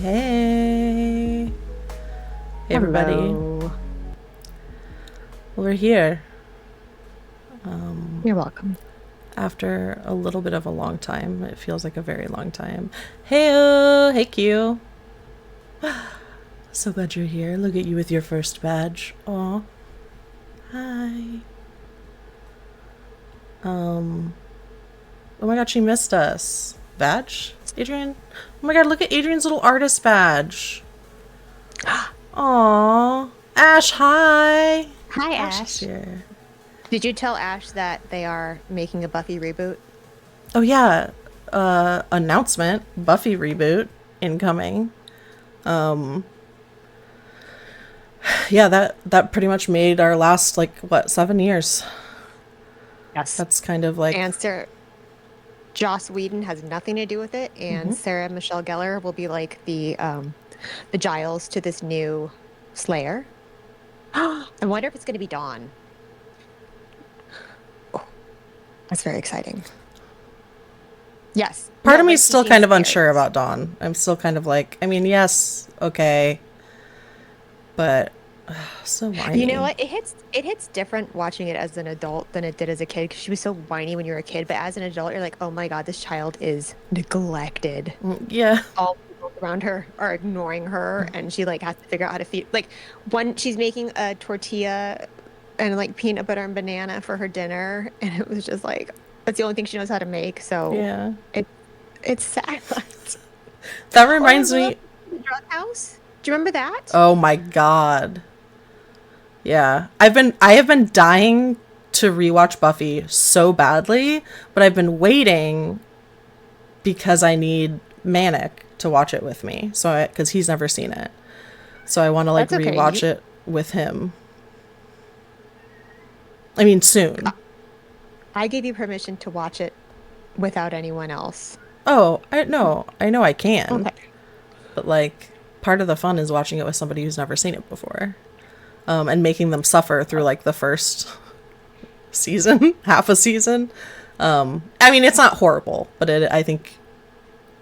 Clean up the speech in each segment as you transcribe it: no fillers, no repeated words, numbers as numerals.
Hey. Hey, everybody. Hello. Well, we're here. You're welcome. After a little bit of a long time. It feels like a very long time. Hey, hey, Q. So glad you're here. Look at you with your first badge. Aw. Hi. Oh my god, she missed us. Badge? Adrian? Oh my god, look at Adrian's little artist badge. Aw. Ash, hi. Hi, Ash is Ash. here. Did you tell Ash that they are making a Buffy reboot? Oh yeah, announcement, Buffy reboot incoming. Yeah, that pretty much made our last, like, what, 7 years. Yes. That's kind of like, And Joss Whedon has nothing to do with it, and Sarah Michelle Gellar will be like the Giles to this new Slayer. I wonder if it's going to be Dawn. Oh, that's very exciting. Yes. part No, of me like is still teaching kind of unsure spirits. about Dawn. I'm still kind of like, I mean, yes, okay, but so You know whiny. what? It hits different watching it as an adult than it did as a kid because she was so whiny when you were a kid. But as an adult, you're like, oh my God, this child is neglected. Yeah. All people around her are ignoring her, and she like has to figure out how to feed. Like when she's making a tortilla and like peanut butter and banana for her dinner, and it was just like that's the only thing she knows how to make. So Yeah. it it's sad. That Or reminds Willow me. the Drug House. Do you remember that? Oh my god. Yeah. I have been dying to rewatch Buffy so badly, but I've been waiting because I need Manic to watch it with me. So cuz he's never seen it. So I want to like That's okay. rewatch it with him. I mean soon. I gave you permission to watch it without anyone else. Oh, I know I can. Okay. But like part of the fun is watching it with somebody who's never seen it before. And making them suffer through like the first season, half a season. I mean, it's not horrible, but I think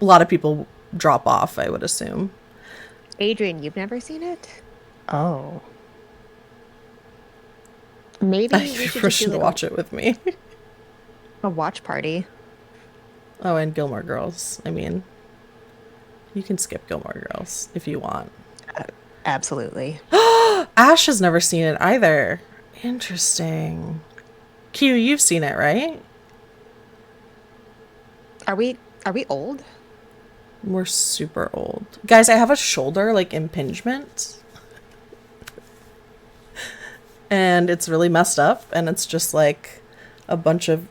a lot of people drop off, I would assume. Adrian, you've never seen it? Oh. Maybe I we give you should just do permission to like watch it with me. a watch party. Oh, and Gilmore Girls. I mean, you can skip Gilmore Girls if you want. Absolutely. Ash has never seen it either. Interesting. Q, you've seen it, right? Are we old? We're super old. Guys, I have a shoulder, like, impingement. And it's really messed up. And it's just, like, a bunch of...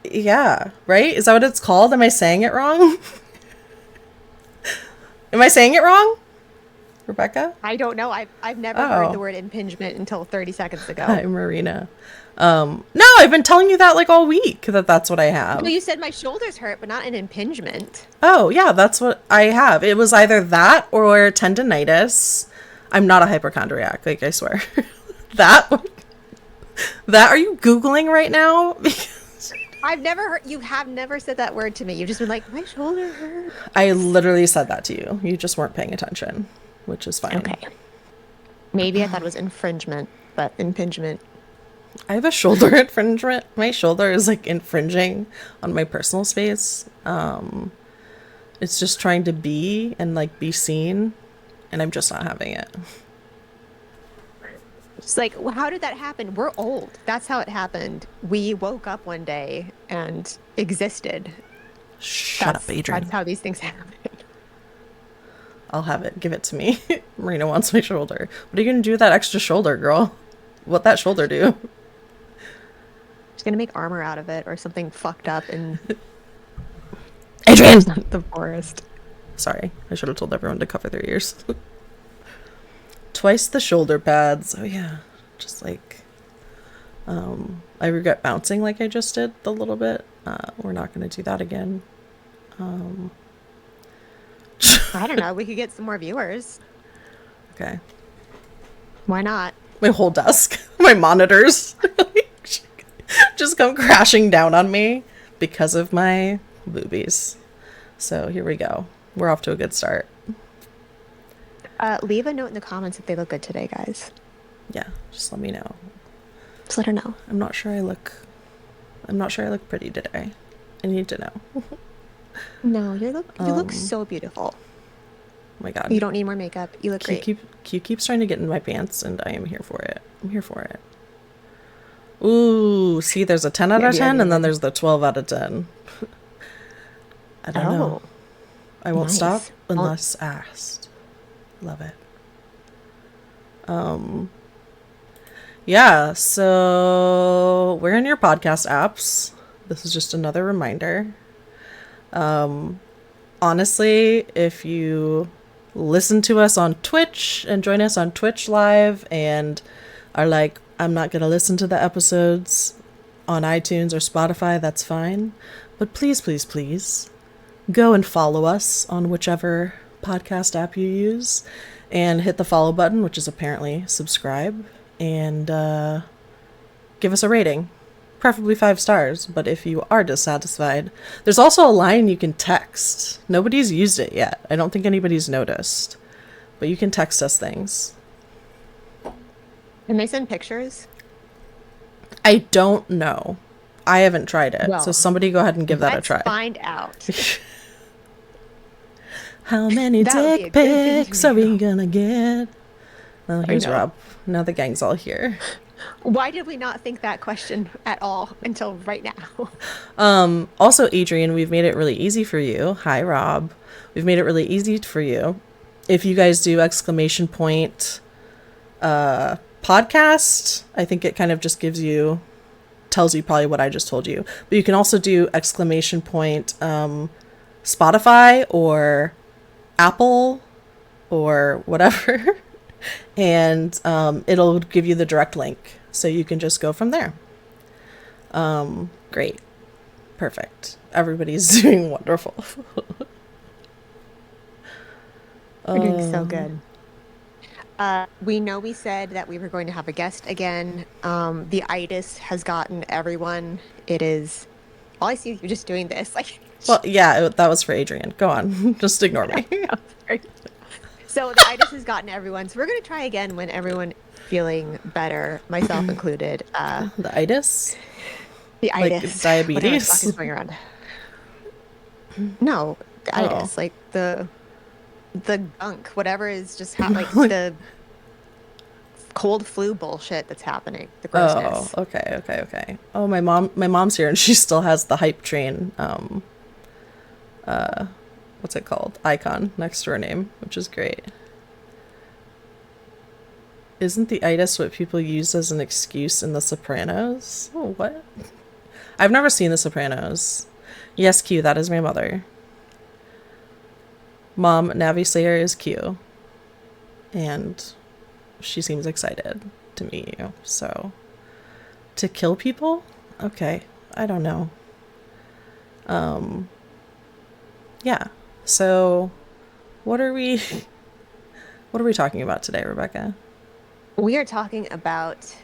Yeah, right? Is that what it's called? Am I saying it wrong? Am I saying it wrong? Rebecca? I don't know. I've never heard the Oh. word impingement until 30 seconds Hi, ago. Marina. No, I've been telling you that, like, all week. That's what I No, have. you said my shoulders hurt, but not an impingement. Oh, yeah, that's what I have. It was either that or tendinitis. I'm not a hypochondriac, like, I swear. that that are you Googling right now? I've never heard you have never said that word to me. You've just been like, my shoulder hurt. I literally said that to you. You just weren't paying attention, which is fine. Okay. Maybe I thought it was infringement, but impingement. I have a shoulder infringement. My shoulder is like infringing on my personal space. It's just trying to be and like be seen, and I'm just not having it. It's like, well, how did that happen? We're old. That's how it happened. We woke up one day and existed. Shut up, Adrian. That's how these things happen. I'll have it. Give it to me. Marina wants my shoulder. What are you gonna do with that extra shoulder, girl? What that shoulder do? Just gonna make armor out of it or something fucked up in Adrian! the forest. Sorry, I should have told everyone to cover their ears. Twice the shoulder pads. Oh yeah. Just like I regret bouncing like I just did a little bit. We're not gonna do that again. I don't know. We could get some more viewers. Okay. Why not? My whole desk, my monitors just come crashing down on me because of my boobies. So here we go. We're off to a good start. Leave a note in the comments if they look good today, guys. Yeah, just let me know. Just let her know. I'm not sure I look pretty today. I need to know. No, you look so beautiful. Oh my God. You don't need more makeup. You look great. Q keeps trying to get in my pants, and I am here for it. I'm here for it. Ooh, see, there's a 10 out of 10, and then there's the 12 out of 10. I don't know. I won't stop unless asked. Love it. Yeah, so we're in your podcast apps. This is just another reminder. Honestly, if you listen to us on Twitch and join us on Twitch live and are like, I'm not going to listen to the episodes on iTunes or Spotify, that's fine. But please, please, please go and follow us on whichever podcast app you use and hit the follow button, which is apparently subscribe, and give us a rating. Preferably 5 stars, but if you are dissatisfied, there's also a line you can text. Nobody's used it yet. I don't think anybody's noticed, but you can text us things. Can they send pictures? I don't know. I haven't tried it, so somebody go ahead and give that a try. Let's find out. How many dick pics are we gonna get? Oh, here's Rob. Now the gang's all here. Why did we not think that question at all until right now? Also, Adrian, we've made it really easy for you. Hi, Rob. We've made it really easy for you. If you guys do exclamation point podcast, I think it kind of just tells you probably what I just told you. But you can also do exclamation point Spotify or Apple or whatever. And it'll give you the direct link, so you can just go from there. Great. Perfect. Everybody's doing wonderful. We're doing so good. We know we said that we were going to have a guest again. The itis has gotten everyone. It is... All I see is you just doing this. Well, yeah, that was for Adrian. Go on. Just ignore me. So the itis has gotten everyone. So we're going to try again when everyone feeling better, myself included. The itis? The itis. Like diabetes? Whatever the fuck is going around. No, the itis. Like the gunk. Whatever is just like the cold flu bullshit that's happening. The grossness. Oh, okay. Oh, my mom's here and she still has the hype train what's it called? Icon next to her name, which is great. Isn't the itis what people use as an excuse in The Sopranos? Oh, what? I've never seen The Sopranos. Yes, Q, that is my mother. Mom, Navi Slayer is Q. And she seems excited to meet you, so... To kill people? Okay, I don't know. Yeah. So, what are we talking about today, Rebecca? We are talking about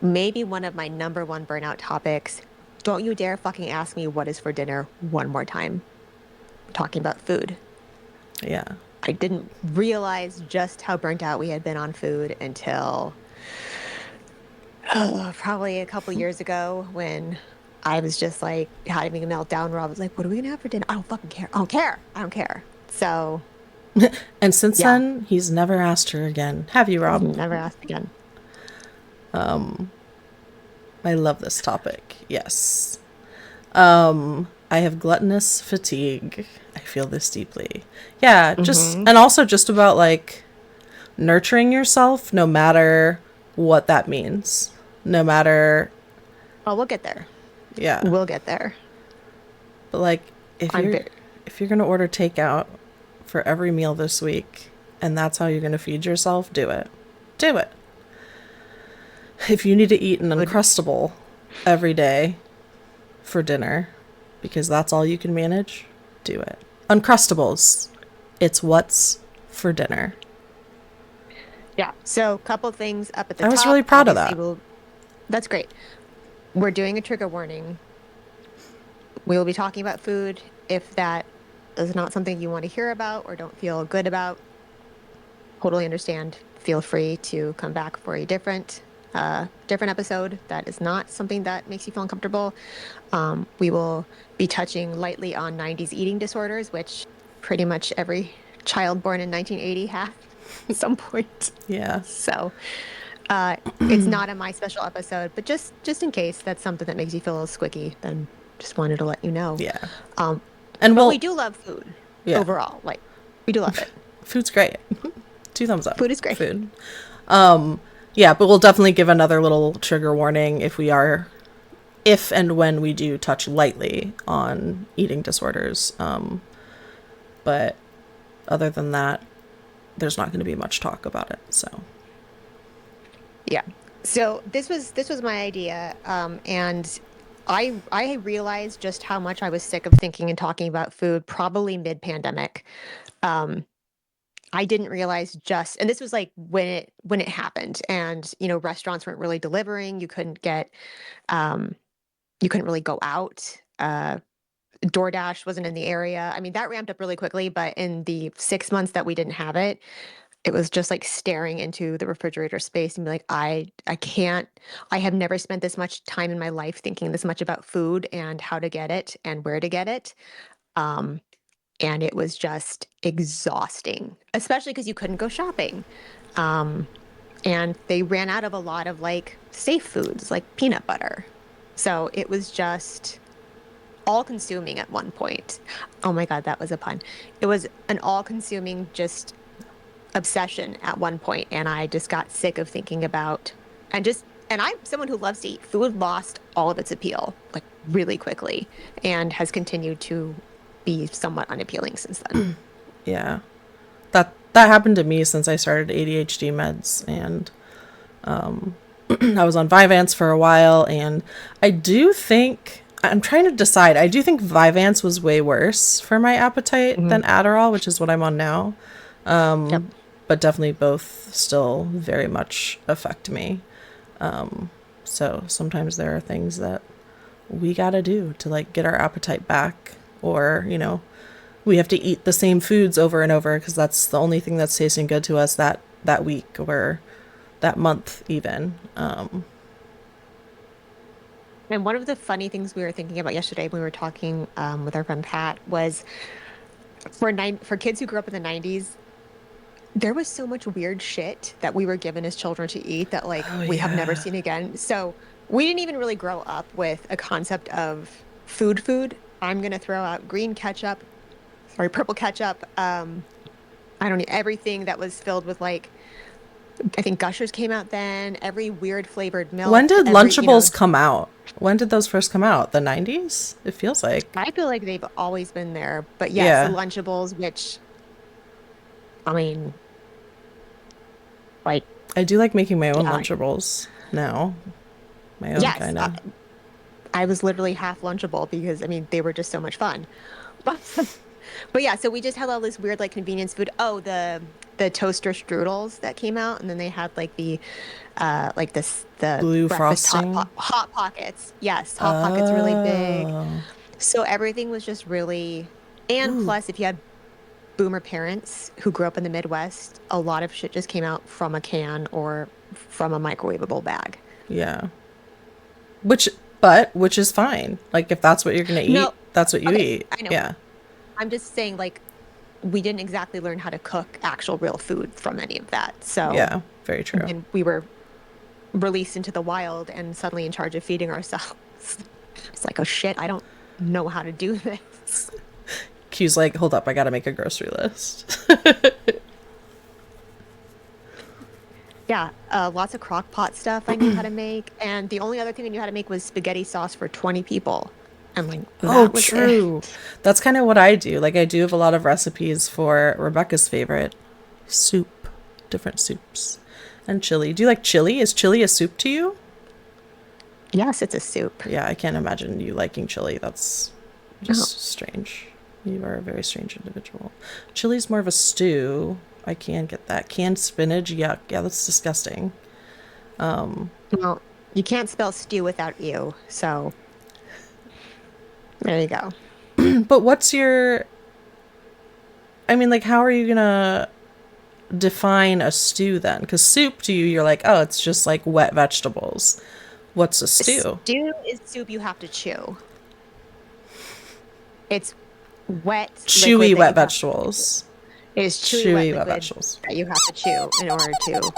maybe one of my number one burnout topics. Don't you dare fucking ask me what is for dinner one more time. We're talking about food. Yeah. I didn't realize just how burnt out we had been on food until probably a couple years ago when I was just like having a meltdown. Rob was like, what are we going to have for dinner? I don't fucking care. I don't care. So. And since then, he's never asked her again. Have you, Rob? Never asked again. I love this topic. Yes. I have gluttonous fatigue. I feel this deeply. Yeah, just, and also just about like nurturing yourself, no matter what that means. No matter. Oh, we'll get there. Yeah. We'll get there. But like, if you're going to order takeout for every meal this week, and that's how you're going to feed yourself, do it. Do it. If you need to eat an Uncrustable every day for dinner, because that's all you can manage, do it. Uncrustables. It's what's for dinner. Yeah. So, a couple things up at the top. I was really proud of that. That's great. We're doing a trigger warning. We will be talking about food. If that is not something you want to hear about or don't feel good about, totally understand. Feel free to come back for a different episode that is not something that makes you feel uncomfortable. We will be touching lightly on 90s eating disorders, which pretty much every child born in 1980 had at some point. Yeah. So uh, it's not a my special episode, but just in case that's something that makes you feel a little squicky, then just wanted to let you know. Yeah. Um, And but we we'll, do love food yeah, overall. Like we do love it. food's great. 2 thumbs up. Food is great. Food. Yeah, but we'll definitely give another little trigger warning if and when we do touch lightly on eating disorders. But other than that, there's not going to be much talk about it. So, Yeah. So this was my idea, and I realized just how much I was sick of thinking and talking about food probably mid-pandemic. Um, I didn't realize just, and this was like when it happened, and restaurants weren't really delivering. Um, you couldn't really go out. DoorDash wasn't in the area. I mean, that ramped up really quickly, but in the 6 months that we didn't have it, it was just like staring into the refrigerator space and be like, I can't, I have never spent this much time in my life thinking this much about food and how to get it and where to get it. Um, and it was just exhausting, especially because you couldn't go shopping. Um, and they ran out of a lot of like safe foods like peanut butter. So it was just all consuming at one point. Oh my God, that was a pun. It was an all consuming just obsession at one point, and I just got sick of thinking about and I'm someone who loves to eat. Food lost all of its appeal like really quickly and has continued to be somewhat unappealing since then. yeah. That happened to me since I started ADHD meds, and I was on Vyvanse for a while, and I'm trying to decide. I do think Vyvanse was way worse for my appetite Mhm. than Adderall, which is what I'm on now. Yep. But definitely both still very much affect me. So sometimes there are things that we gotta do to like get our appetite back, or we have to eat the same foods over and over because that's the only thing that's tasting good to us that week or that month even. And one of the funny things we were thinking about yesterday when we were talking with our friend Pat was for kids who grew up in the 90s, there was so much weird shit that we were given as children to eat that like Oh we have never yeah. seen again. So we didn't even really grow up with a concept of food. I'm gonna throw out green ketchup, sorry, purple ketchup. I don't need everything that was filled with like I think Gushers came out then, every weird flavored When milk, did every, Lunchables come out? When did those first come out? The 90s? It feels like. I feel like they've always been there. But yes, the Yeah. Lunchables, which I mean, like, I do like making my own yeah, Lunchables now. My own yes, kind of. I was literally half Lunchable because I mean they were just so much fun. But but yeah, so we just had all this weird like convenience food. Oh, the toaster strudels that came out, and then they had like like this the Blue breakfast frosting. hot pockets. Yes, hot pockets really big. Oh. So everything was just really, and Ooh. plus if you had boomer parents who grew up in the Midwest, a lot of shit just came out from a can or from a microwavable bag. Yeah. Which is fine. Like if that's what you're gonna eat, No, that's what you okay, eat. I know. Yeah. I'm just saying like we didn't exactly learn how to cook actual real food from any of that. So Yeah. Very true. when we were released into the wild and suddenly in charge of feeding ourselves, it's like, oh shit, I don't know how to do this. Q's like, hold up, I gotta make a grocery list. Yeah, lots of crock pot stuff I knew how to make. And the only other thing I knew how to make was spaghetti sauce for 20 people. And like, Oh, that was true. it. That's kind of what I do. Like I do have a lot of recipes for Rebecca's favorite soup, different soups, and chili. Do you like chili? Is chili a soup to you? Yes, it's a soup. Yeah, I can't imagine you liking chili. That's No, just strange. You are a very strange individual. Chili's more of a stew. I can get that. Canned spinach, yuck. Yeah, that's disgusting. well, you can't spell stew without you. So there you go. But what's your I mean, like, how are you gonna define a stew then? Because soup to you, you're like, oh, it's just like wet vegetables. What's a stew? Stew is soup you have to chew. It's wet Chewy liquid that wet you have to chew. vegetables. It is chewy wet Chewy wet liquid vegetables. that you have to chew in order to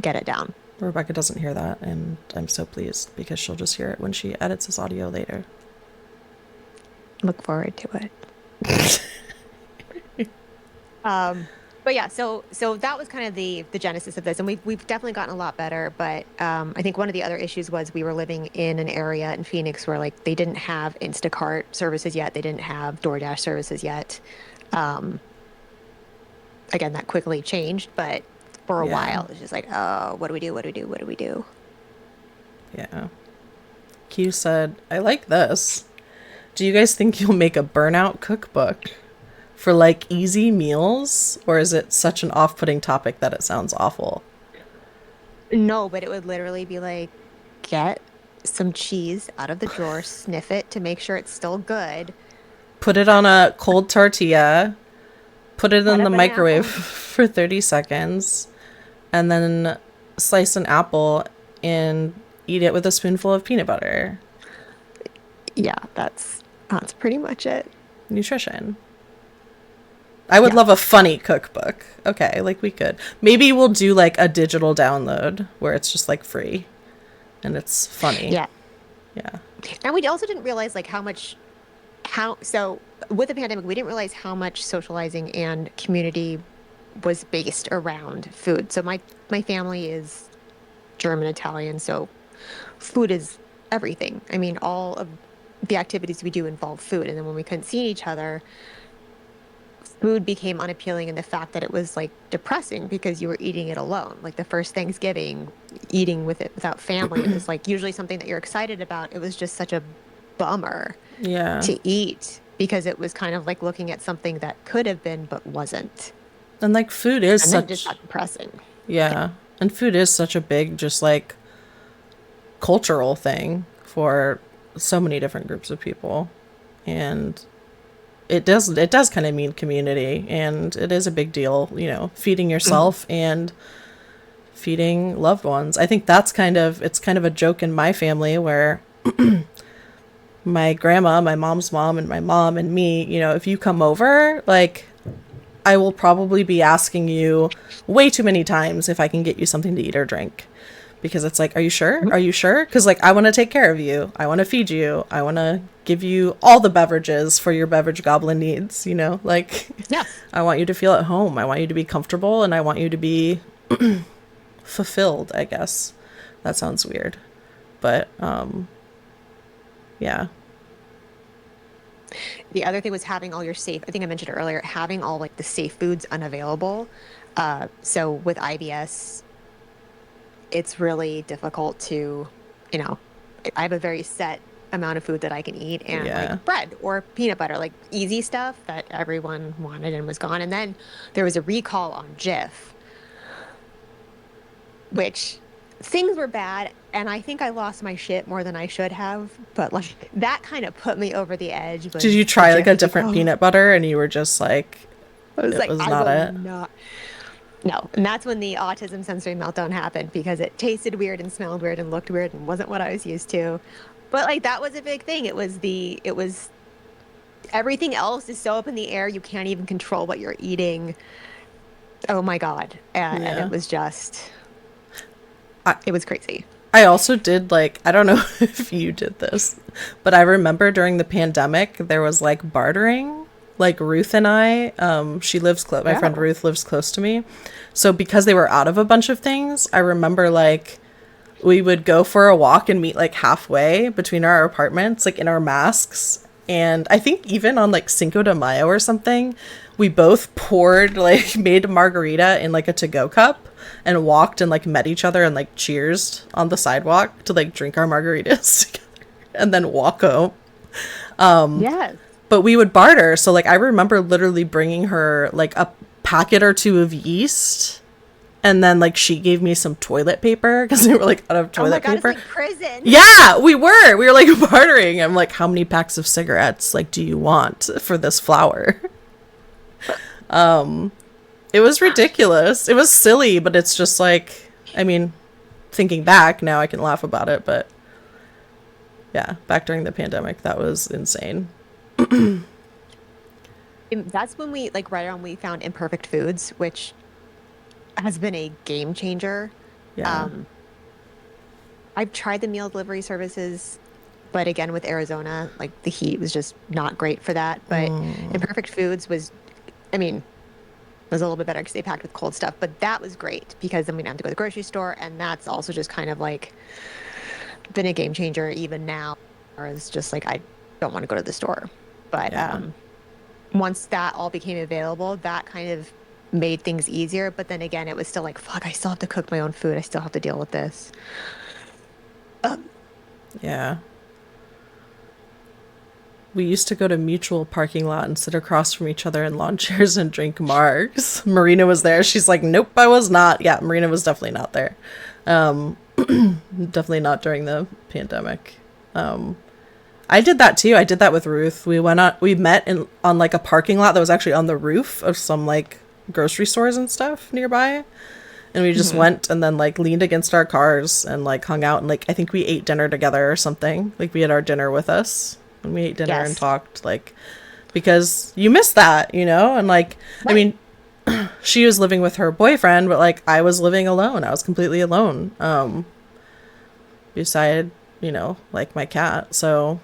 get it down. Rebecca doesn't hear that, and I'm so pleased because she'll just hear it when she edits this audio later. Look forward to it. But yeah, so that was kind of the genesis of this, and we've definitely gotten a lot better. But I think one of the other issues was we were living in an area in Phoenix where like they didn't have Instacart services yet, they didn't have DoorDash services yet. Again, that quickly changed, but for a while it was just like, oh, what do we do? What do we do? What do we do? Yeah. Q said, I like this. Do you guys think you'll make a Burnout cookbook for like easy meals, or is it such an off-putting topic that it sounds awful? No, but it would literally be like, get some cheese out of the drawer, sniff it to make sure it's still good. Put it on a cold tortilla, put it in the an microwave apple. for 30 seconds, and then slice an apple and eat it with a spoonful of peanut butter. Yeah, that's pretty much it. Nutrition. I would love a funny cookbook. Okay, like we could. Maybe we'll do like a digital download where it's just like free and it's funny. Yeah. Yeah. And we also didn't realize like so with the pandemic, we didn't realize how much socializing and community was based around food. So my family is German Italian, so food is everything. I mean, all of the activities we do involve food. And then when we couldn't see each other, food became unappealing, and the fact that it was like depressing because you were eating it alone. Like the first Thanksgiving, eating with it without family, it was like usually something that you're excited about. It was just such a bummer to eat because it was kind of like looking at something that could have been but wasn't. And like food is And such then it just got depressing. Yeah. And food is such a big just like cultural thing for so many different groups of people. And it does kind of mean community, and it is a big deal, you know, feeding yourself and feeding loved ones. I think it's kind of a joke in my family where my grandma, my mom's mom, and my mom and me, you know, if you come over, like I will probably be asking you way too many times if I can get you something to eat or drink. Because it's like, are you sure? Are you sure? Because like, I want to take care of you. I want to feed you. I want to give you all the beverages for your beverage goblin needs, you know? Like, I want you to feel at home. I want you to be comfortable, and I want you to be fulfilled, I guess. That sounds weird. But, yeah. The other thing was having all your safe, I think I mentioned it earlier, having all like the safe foods unavailable. So with IBS, it's really difficult to, you know, I have a very set amount of food that I can eat, and like bread or peanut butter, like easy stuff that everyone wanted and was gone. And then there was a recall on Jif, which things were bad. And I think I lost my shit more than I should have. But like that kind of put me over the edge. Did you try like a different peanut butter and you were just like, I was like, was not it? No, and that's when the autism sensory meltdown happened, because it tasted weird and smelled weird and looked weird and wasn't what I was used to. But like that was a big thing. It was everything else is so up in the air, you can't even control what you're eating. Oh my God. And it was just, it was crazy. I also did like, I don't know if you did this, but I remember during the pandemic, there was like bartering. Like Ruth and I, she lives close. My friend Ruth lives close to me. So because they were out of a bunch of things, I remember like we would go for a walk and meet like halfway between our apartments, like in our masks. And I think even on like Cinco de Mayo or something, we both made a margarita in like a to-go cup and walked and like met each other and like cheersed on the sidewalk to like drink our margaritas together and then walk home. Yes. But we would barter. So, like, I remember literally bringing her, like, a packet or two of yeast. And then, like, she gave me some toilet paper because they were, like, out of toilet paper. It's like prison. Yeah, we were, like, bartering. I'm like, how many packs of cigarettes, like, do you want for this flour? It was ridiculous. It was silly, but it's just like, I mean, thinking back now I can laugh about it, but yeah, back during the pandemic, that was insane. That's when we like right around we found Imperfect Foods, which has been a game changer. Yeah. Um, I've tried the meal delivery services, but again with Arizona, like the heat was just not great for that. But Imperfect Foods was, I mean, was a little bit better because they packed with cold stuff, but that was great because then we didn't have to go to the grocery store, and that's also just kind of like been a game changer even now, or it's just like I don't want to go to the store. But Yeah. once that all became available, that kind of made things easier. But then again, it was still like, fuck, I still have to cook my own food. I still have to deal with this. Yeah. We used to go to mutual parking lot and sit across from each other in lawn chairs and drink margs. Marina was there. She's like, nope, I was not. Yeah, Marina was definitely not there. Definitely not during the pandemic. I did that too. I did that with Ruth. We met on like a parking lot that was actually on the roof of some like grocery stores and stuff nearby. And we just went and then like leaned against our cars and like hung out, and like I think we ate dinner together or something. Like we had our dinner with us and we ate dinner and Yes. talked, like, because you miss that, you know? And like, I Right. mean, she was living with her boyfriend, but like I was living alone. I was completely alone. Beside, like my cat. So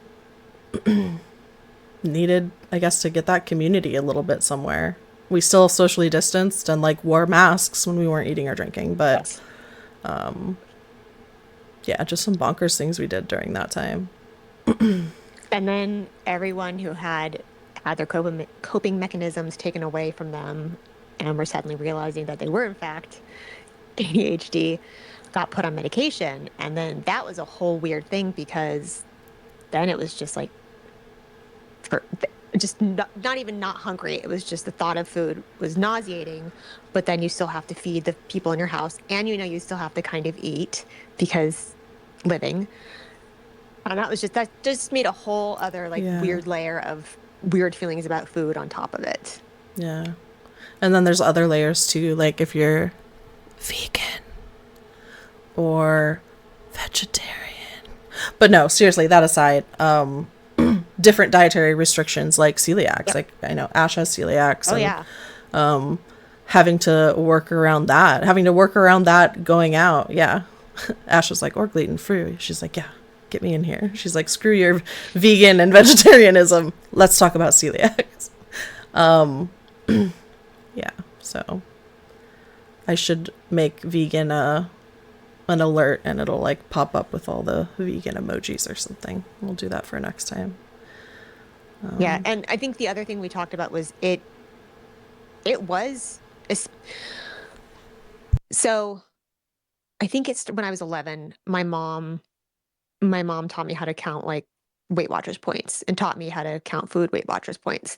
needed, I guess, to get that community a little bit somewhere. We still socially distanced and like wore masks when we weren't eating or drinking, but Yes. yeah, just some bonkers things we did during that time. And then everyone who had their coping mechanisms taken away from them and were suddenly realizing that they were in fact ADHD got put on medication. And then that was a whole weird thing because then it was just like for just not even not hungry. It was just the thought of food was nauseating, but then you still have to feed the people in your house and you still have to kind of eat because living. And that just made a whole other like Yeah. weird layer of weird feelings about food on top of it. Yeah. And then there's other layers too, like if you're vegan or vegetarian. But no, seriously, that aside, different dietary restrictions like celiacs. Yep. Like I know Ash has celiacs, Oh and yeah. having to work around that going out. Yeah. Ash was like, or gluten free. She's like, yeah, get me in here. She's like, screw your vegan and vegetarianism. Let's talk about celiacs. Yeah. So I should make vegan an alert, and it'll like pop up with all the vegan emojis or something. We'll do that for next time. Yeah. And I think the other thing we talked about was it was es- so I think it's when I was 11, my mom taught me how to count like Weight Watchers points and taught me how to count food Weight Watchers points.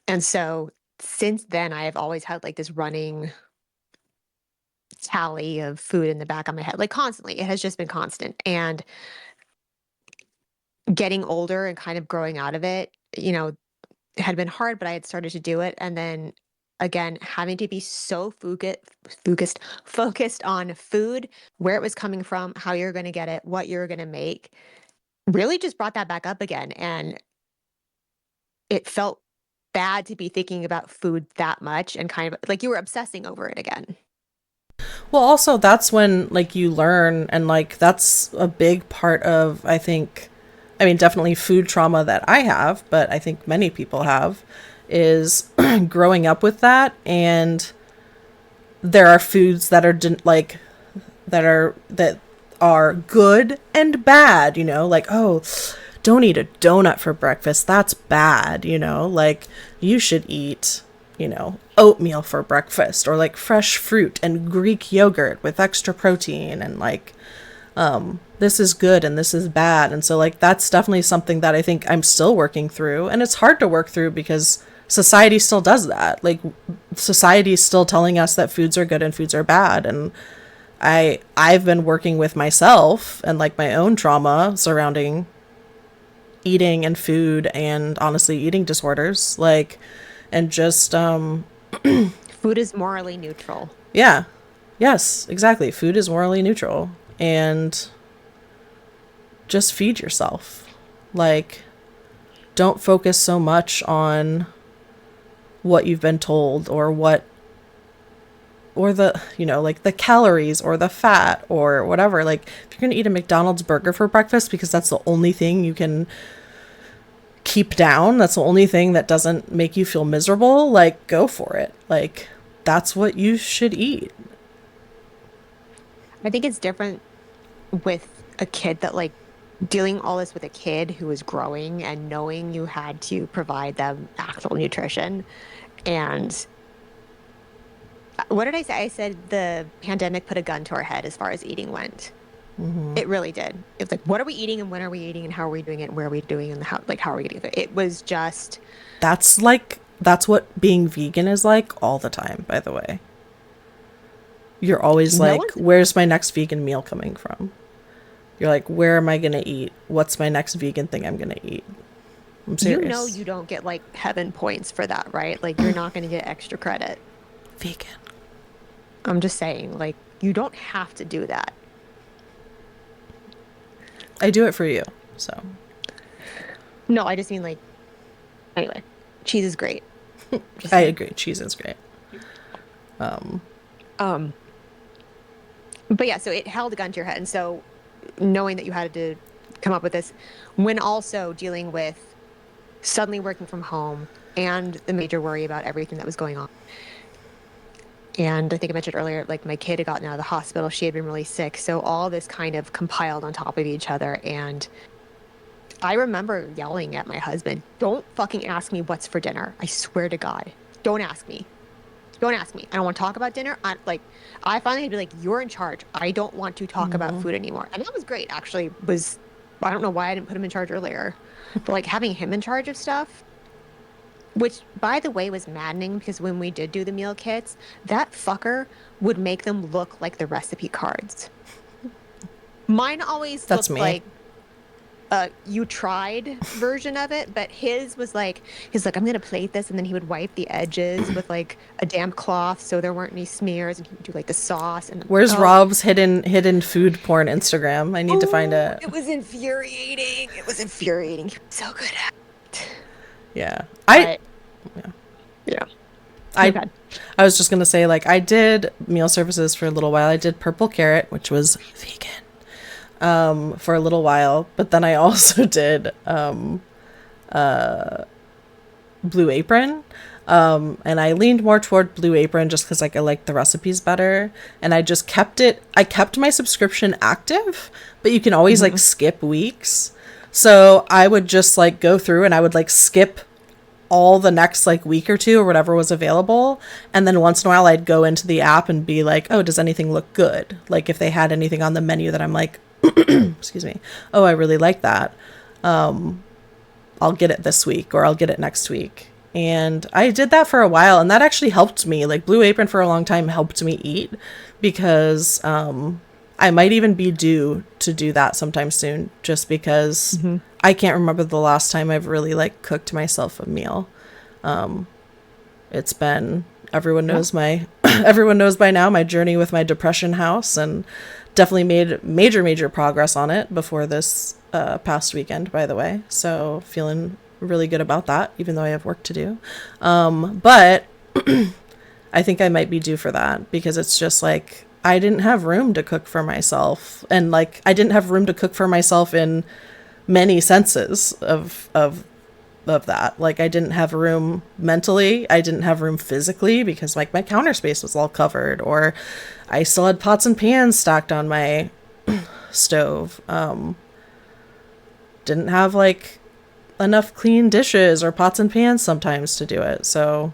And so since then I have always had like this running tally of food in the back of my head, like constantly. It has just been constant. And getting older and kind of growing out of it, it had been hard, but I had started to do it. And then again, having to be so focused, focused on food, where it was coming from, how you're going to get it, what you're going to make, really just brought that back up again. And it felt bad to be thinking about food that much and kind of like you were obsessing over it again. Well, also that's when like you learn, and like that's a big part of, I think, I mean, definitely food trauma that I have, but I think many people have, is growing up with that. And there are foods that are like that are good and bad, like, oh, don't eat a donut for breakfast, that's bad, like you should eat, oatmeal for breakfast, or like fresh fruit and Greek yogurt with extra protein, and like this is good and this is bad. And so like that's definitely something that I think I'm still working through, and it's hard to work through because society still does that. Like society is still telling us that foods are good and foods are bad. And I've been working with myself and like my own trauma surrounding eating and food, and honestly eating disorders, like, and just Food is morally neutral. Yeah. Yes, exactly. Food is morally neutral. And just feed yourself. Like, don't focus so much on what you've been told or what, or the, like the calories or the fat or whatever. Like, if you're going to eat a McDonald's burger for breakfast because that's the only thing you can keep down, that's the only thing that doesn't make you feel miserable, like, go for it. Like, that's what you should eat. I think it's different with a kid that like dealing all this with a kid who is growing and knowing you had to provide them actual nutrition. And what did I say? I said the pandemic put a gun to our head as far as eating went. It really did. It was like, what are we eating and when are we eating and how are we doing it and where are we doing it and how are we getting it? It was just. That's what being vegan is like all the time, by the way. You're always No like, one's. where's my next vegan meal coming from? You're like, where am I going to eat? What's my next vegan thing I'm going to eat? I'm serious. You know you don't get like heaven points for that, right? Like you're not going to get extra credit. Vegan. I'm just saying, like, you don't have to do that. I do it for you, so. No, I just mean like, anyway, cheese is great. I agree. Cheese is great. Um, but yeah, so it held a gun to your head. And so knowing that you had to come up with this, when also dealing with suddenly working from home and the major worry about everything that was going on. And I think I mentioned earlier, like my kid had gotten out of the hospital. She had been really sick. So all this kind of compiled on top of each other. And I remember yelling at my husband, don't fucking ask me what's for dinner. I swear to God, don't ask me. Don't ask me. I don't want to talk about dinner. I finally had to be like, you're in charge. I don't want to talk about food anymore. And that was great, actually. I don't know why I didn't put him in charge earlier. But like having him in charge of stuff, which by the way was maddening because when we did do the meal kits, that fucker would make them look like the recipe cards. Mine always That's looked me. like you tried version of it, but his was like, I'm gonna plate this, and then he would wipe the edges with like a damp cloth so there weren't any smears, and he would do like the sauce. And Where's Rob's hidden food porn Instagram? I need to find it. It was infuriating. He was so good at it. Yeah. Yeah. I was just gonna say, like, I did meal services for a little while. I did Purple Carrot, which was vegan, for a little while, but then I also did Blue Apron, and I leaned more toward Blue Apron just because like I liked the recipes better, and I kept my subscription active, but you can always like skip weeks, so I would just like go through and I would like skip all the next like week or two or whatever was available, and then once in a while I'd go into the app and be like, oh, does anything look good, like if they had anything on the menu that I'm like excuse me, oh, I really like that, I'll get it this week or I'll get it next week. And I did that for a while, and that actually helped me. Like Blue Apron for a long time helped me eat, because I might even be due to do that sometime soon, just because I can't remember the last time I've really like cooked myself a meal. It's been, everyone knows everyone knows by now my journey with my depression house, and definitely made major progress on it before this past weekend, by the way. So feeling really good about that, even though I have work to do. But I think I might be due for that, because it's just like, I didn't have room to cook for myself. And like, I didn't have room to cook for myself in many senses of that. Like, I didn't have room mentally. I didn't have room physically, because like my counter space was all covered, or I still had pots and pans stacked on my stove. Didn't have like enough clean dishes or pots and pans sometimes to do it. So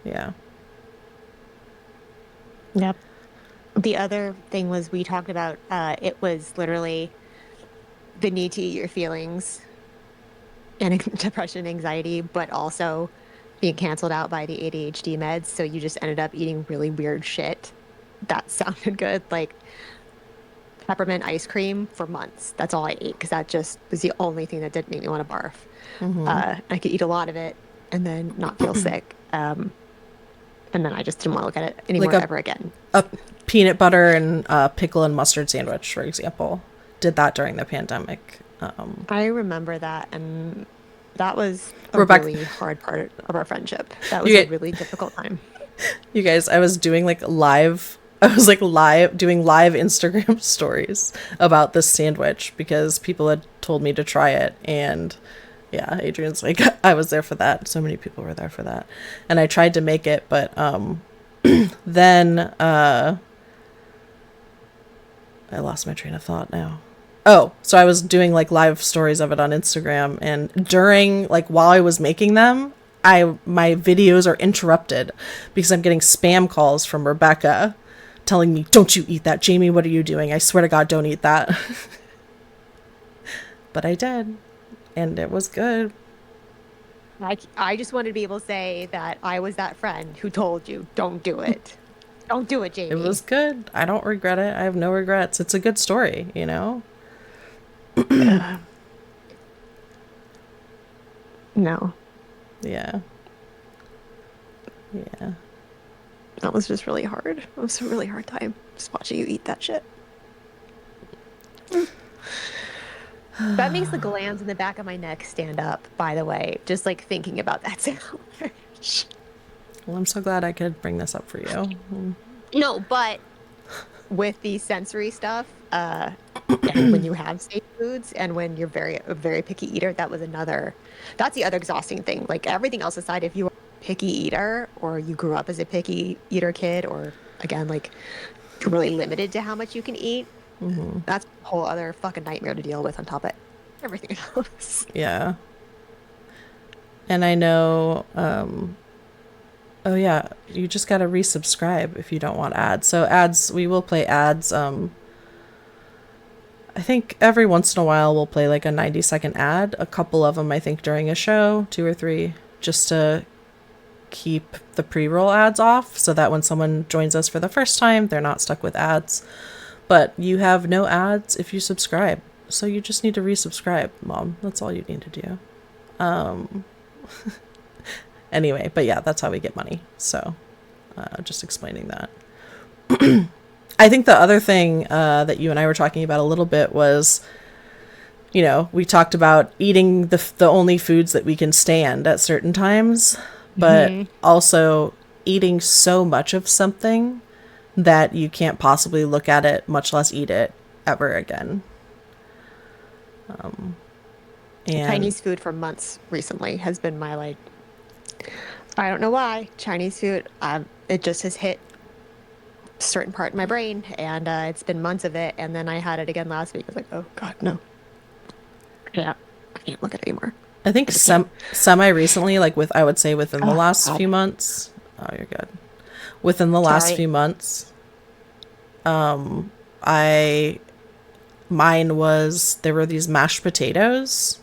yeah. Yep. The other thing was we talked about, it was literally the need to eat your feelings and depression, anxiety, but also being canceled out by the ADHD meds. So you just ended up eating really weird shit. That sounded good. Like peppermint ice cream for months. That's all I ate, because that just was the only thing that didn't make me want to barf. I could eat a lot of it and then not feel sick. And then I just didn't want to look at it Like anymore ever again. a peanut butter and pickle and mustard sandwich, for example. Did that during the pandemic. I remember that, and that was a Rebecca, really hard part of our friendship. That was a you, really difficult time. you guys, I was doing like live. I was like doing live Instagram stories about this sandwich because people had told me to try it. And yeah, Adrian's like, I was there for that. So many people were there for that. And I tried to make it, but then I lost my train of thought now. Oh, so I was doing like live stories of it on Instagram, and during like while I was making them, my videos are interrupted because I'm getting spam calls from Rebecca telling me, "Don't you eat that, Jamie? What are you doing? I swear to God, don't eat that." But I did, and it was good. I just wanted to be able to say that I was that friend who told you, don't do it. Don't do it, It Jamie. was good. I don't regret it. I have no regrets. It's a good story, you know? No, Yeah. Yeah. that was just really hard. It was a really hard time just watching you eat that shit. That makes the glands in the back of my neck stand up, by the way, just like thinking about that sandwich. Well, I'm so glad I could bring this up for you. No, but with the sensory stuff, and when you have safe foods and when you're a very picky eater, that's the other exhausting thing. Like everything else aside, if you are a picky eater or you grew up as a picky eater kid, or again, like you're really limited to how much you can eat, that's a whole other fucking nightmare to deal with on top of everything else. Yeah. And I know, oh yeah, you just gotta resubscribe if you don't want ads. So ads, we will play ads. I think every once in a while we'll play like a 90-second ad. A couple of them, I think, during a show, 2 or 3, just to keep the pre-roll ads off so that when someone joins us for the first time, they're not stuck with ads. But you have no ads if you subscribe. So you just need to resubscribe, Mom. That's all you need to do. Anyway, but yeah, that's how we get money. So just explaining that. I think the other thing that you and I were talking about a little bit was, you know, we talked about eating the only foods that we can stand at certain times, but also eating so much of something that you can't possibly look at it, much less eat it, ever again. And Chinese food for months recently has been my like, I don't know why, Chinese food, it just has hit a certain part in my brain, and it's been months of it, and then I had it again last week. I was like, oh God, no. Yeah, I can't look at it anymore. I think semi recently, like I would say within the last few months. Oh, you're good. Within the last few months, mine was, there were these mashed potatoes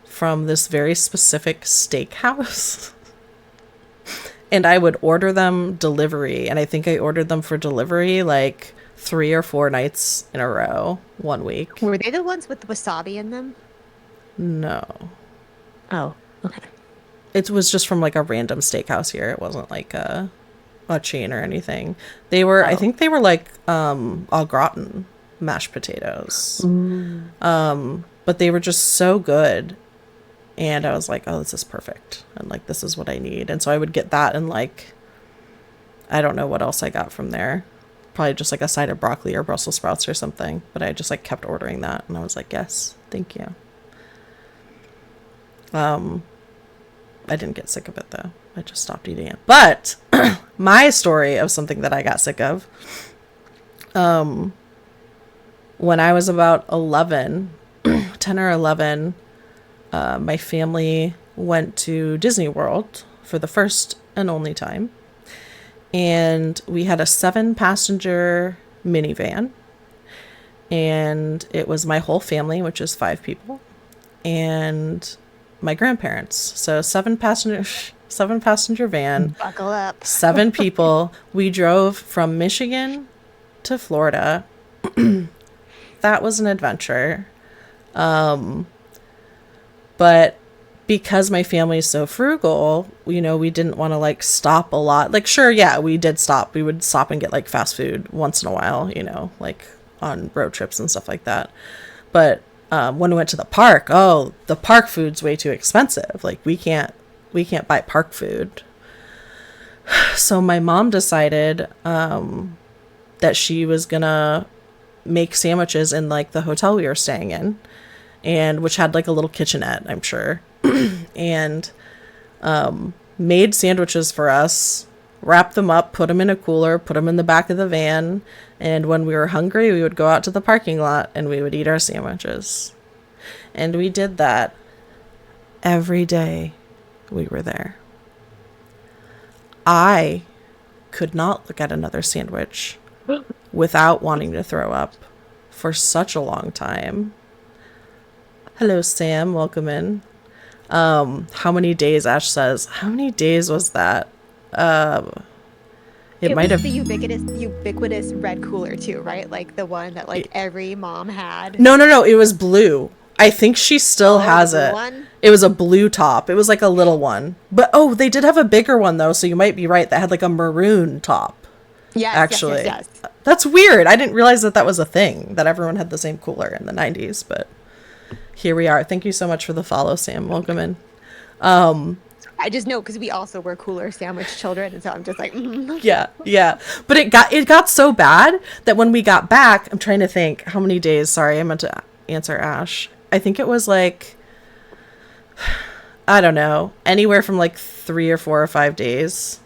from this very specific steakhouse. And I would order them delivery, and I think I ordered them for delivery like 3 or 4 nights in a row one week. Were they the ones with the wasabi in them? No. Oh, okay. It was just from like a random steakhouse here. It wasn't like a chain or anything. They were, I think they were like au gratin mashed potatoes. But they were just so good. And I was like, oh, this is perfect. And like, this is what I need. And so I would get that, and like, I don't know what else I got from there. Probably just like a side of broccoli or Brussels sprouts or something. But I just like kept ordering that. And I was like, yes, thank you. I didn't get sick of it though. I just stopped eating it. But my story of something that I got sick of, when I was about 11, 10 or 11, my family went to Disney World for the first and only time. And we had a 7-passenger minivan. And it was my whole family, which is 5 people, and my grandparents. So 7-passenger van. Buckle up. 7 people. We drove from Michigan to Florida. That was an adventure. But because my family is so frugal, you know, we didn't want to like stop a lot. Like, sure, yeah, we did stop. We would stop and get like fast food once in a while, you know, like on road trips and stuff like that. But when we went to the park, oh, the park food's way too expensive. Like we can't buy park food. So my mom decided that she was gonna make sandwiches in like the hotel we were staying in, and which had like a little kitchenette, I'm sure, and made sandwiches for us, wrapped them up, put them in a cooler, put them in the back of the van, and when we were hungry, we would go out to the parking lot and we would eat our sandwiches. And we did that every day we were there. I could not look at another sandwich without wanting to throw up for such a long time. Hello, Sam. Welcome in. How many days? Ash says. How many days was that? It might have the ubiquitous red cooler too, right? Like the one that like every mom had. No. It was blue. I think she still has it. One? It was a blue top. It was like a little one. But they did have a bigger one though, so you might be right. That had like a maroon top. Yes, actually. yes. That's weird. I didn't realize that was a thing, that everyone had the same cooler in the 90s, but here we are. Thank you so much for the follow, Sam. Welcome in. I just know because we also were cooler sandwich children, and so I'm just like, yeah. But it got so bad that when we got back, I'm trying to think how many days. Sorry, I meant to answer Ash. I think it was like, I don't know, anywhere from like 3 or 4 or 5 days.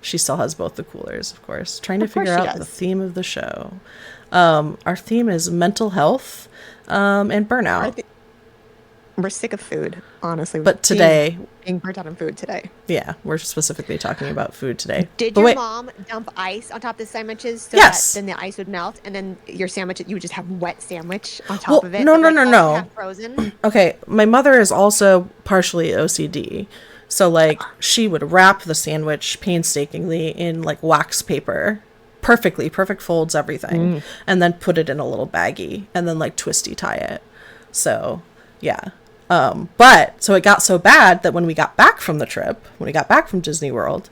She still has both the coolers, of course. Trying to figure out the theme of the show. Our theme is mental health and burnout. We're sick of food, honestly. But today, being burnt out on food today. Yeah, we're specifically talking about food today. Did your mom dump ice on top of the sandwiches so that then the ice would melt, and then your sandwich, you would just have wet sandwich on top of it? No. Frozen. Okay, my mother is also partially OCD. So, like, she would wrap the sandwich painstakingly in, like, wax paper. Perfect folds, everything. And then put it in a little baggie. And then, like, twisty tie it. So, yeah. But, so it got so bad that when we got back from the trip, when we got back from Disney World,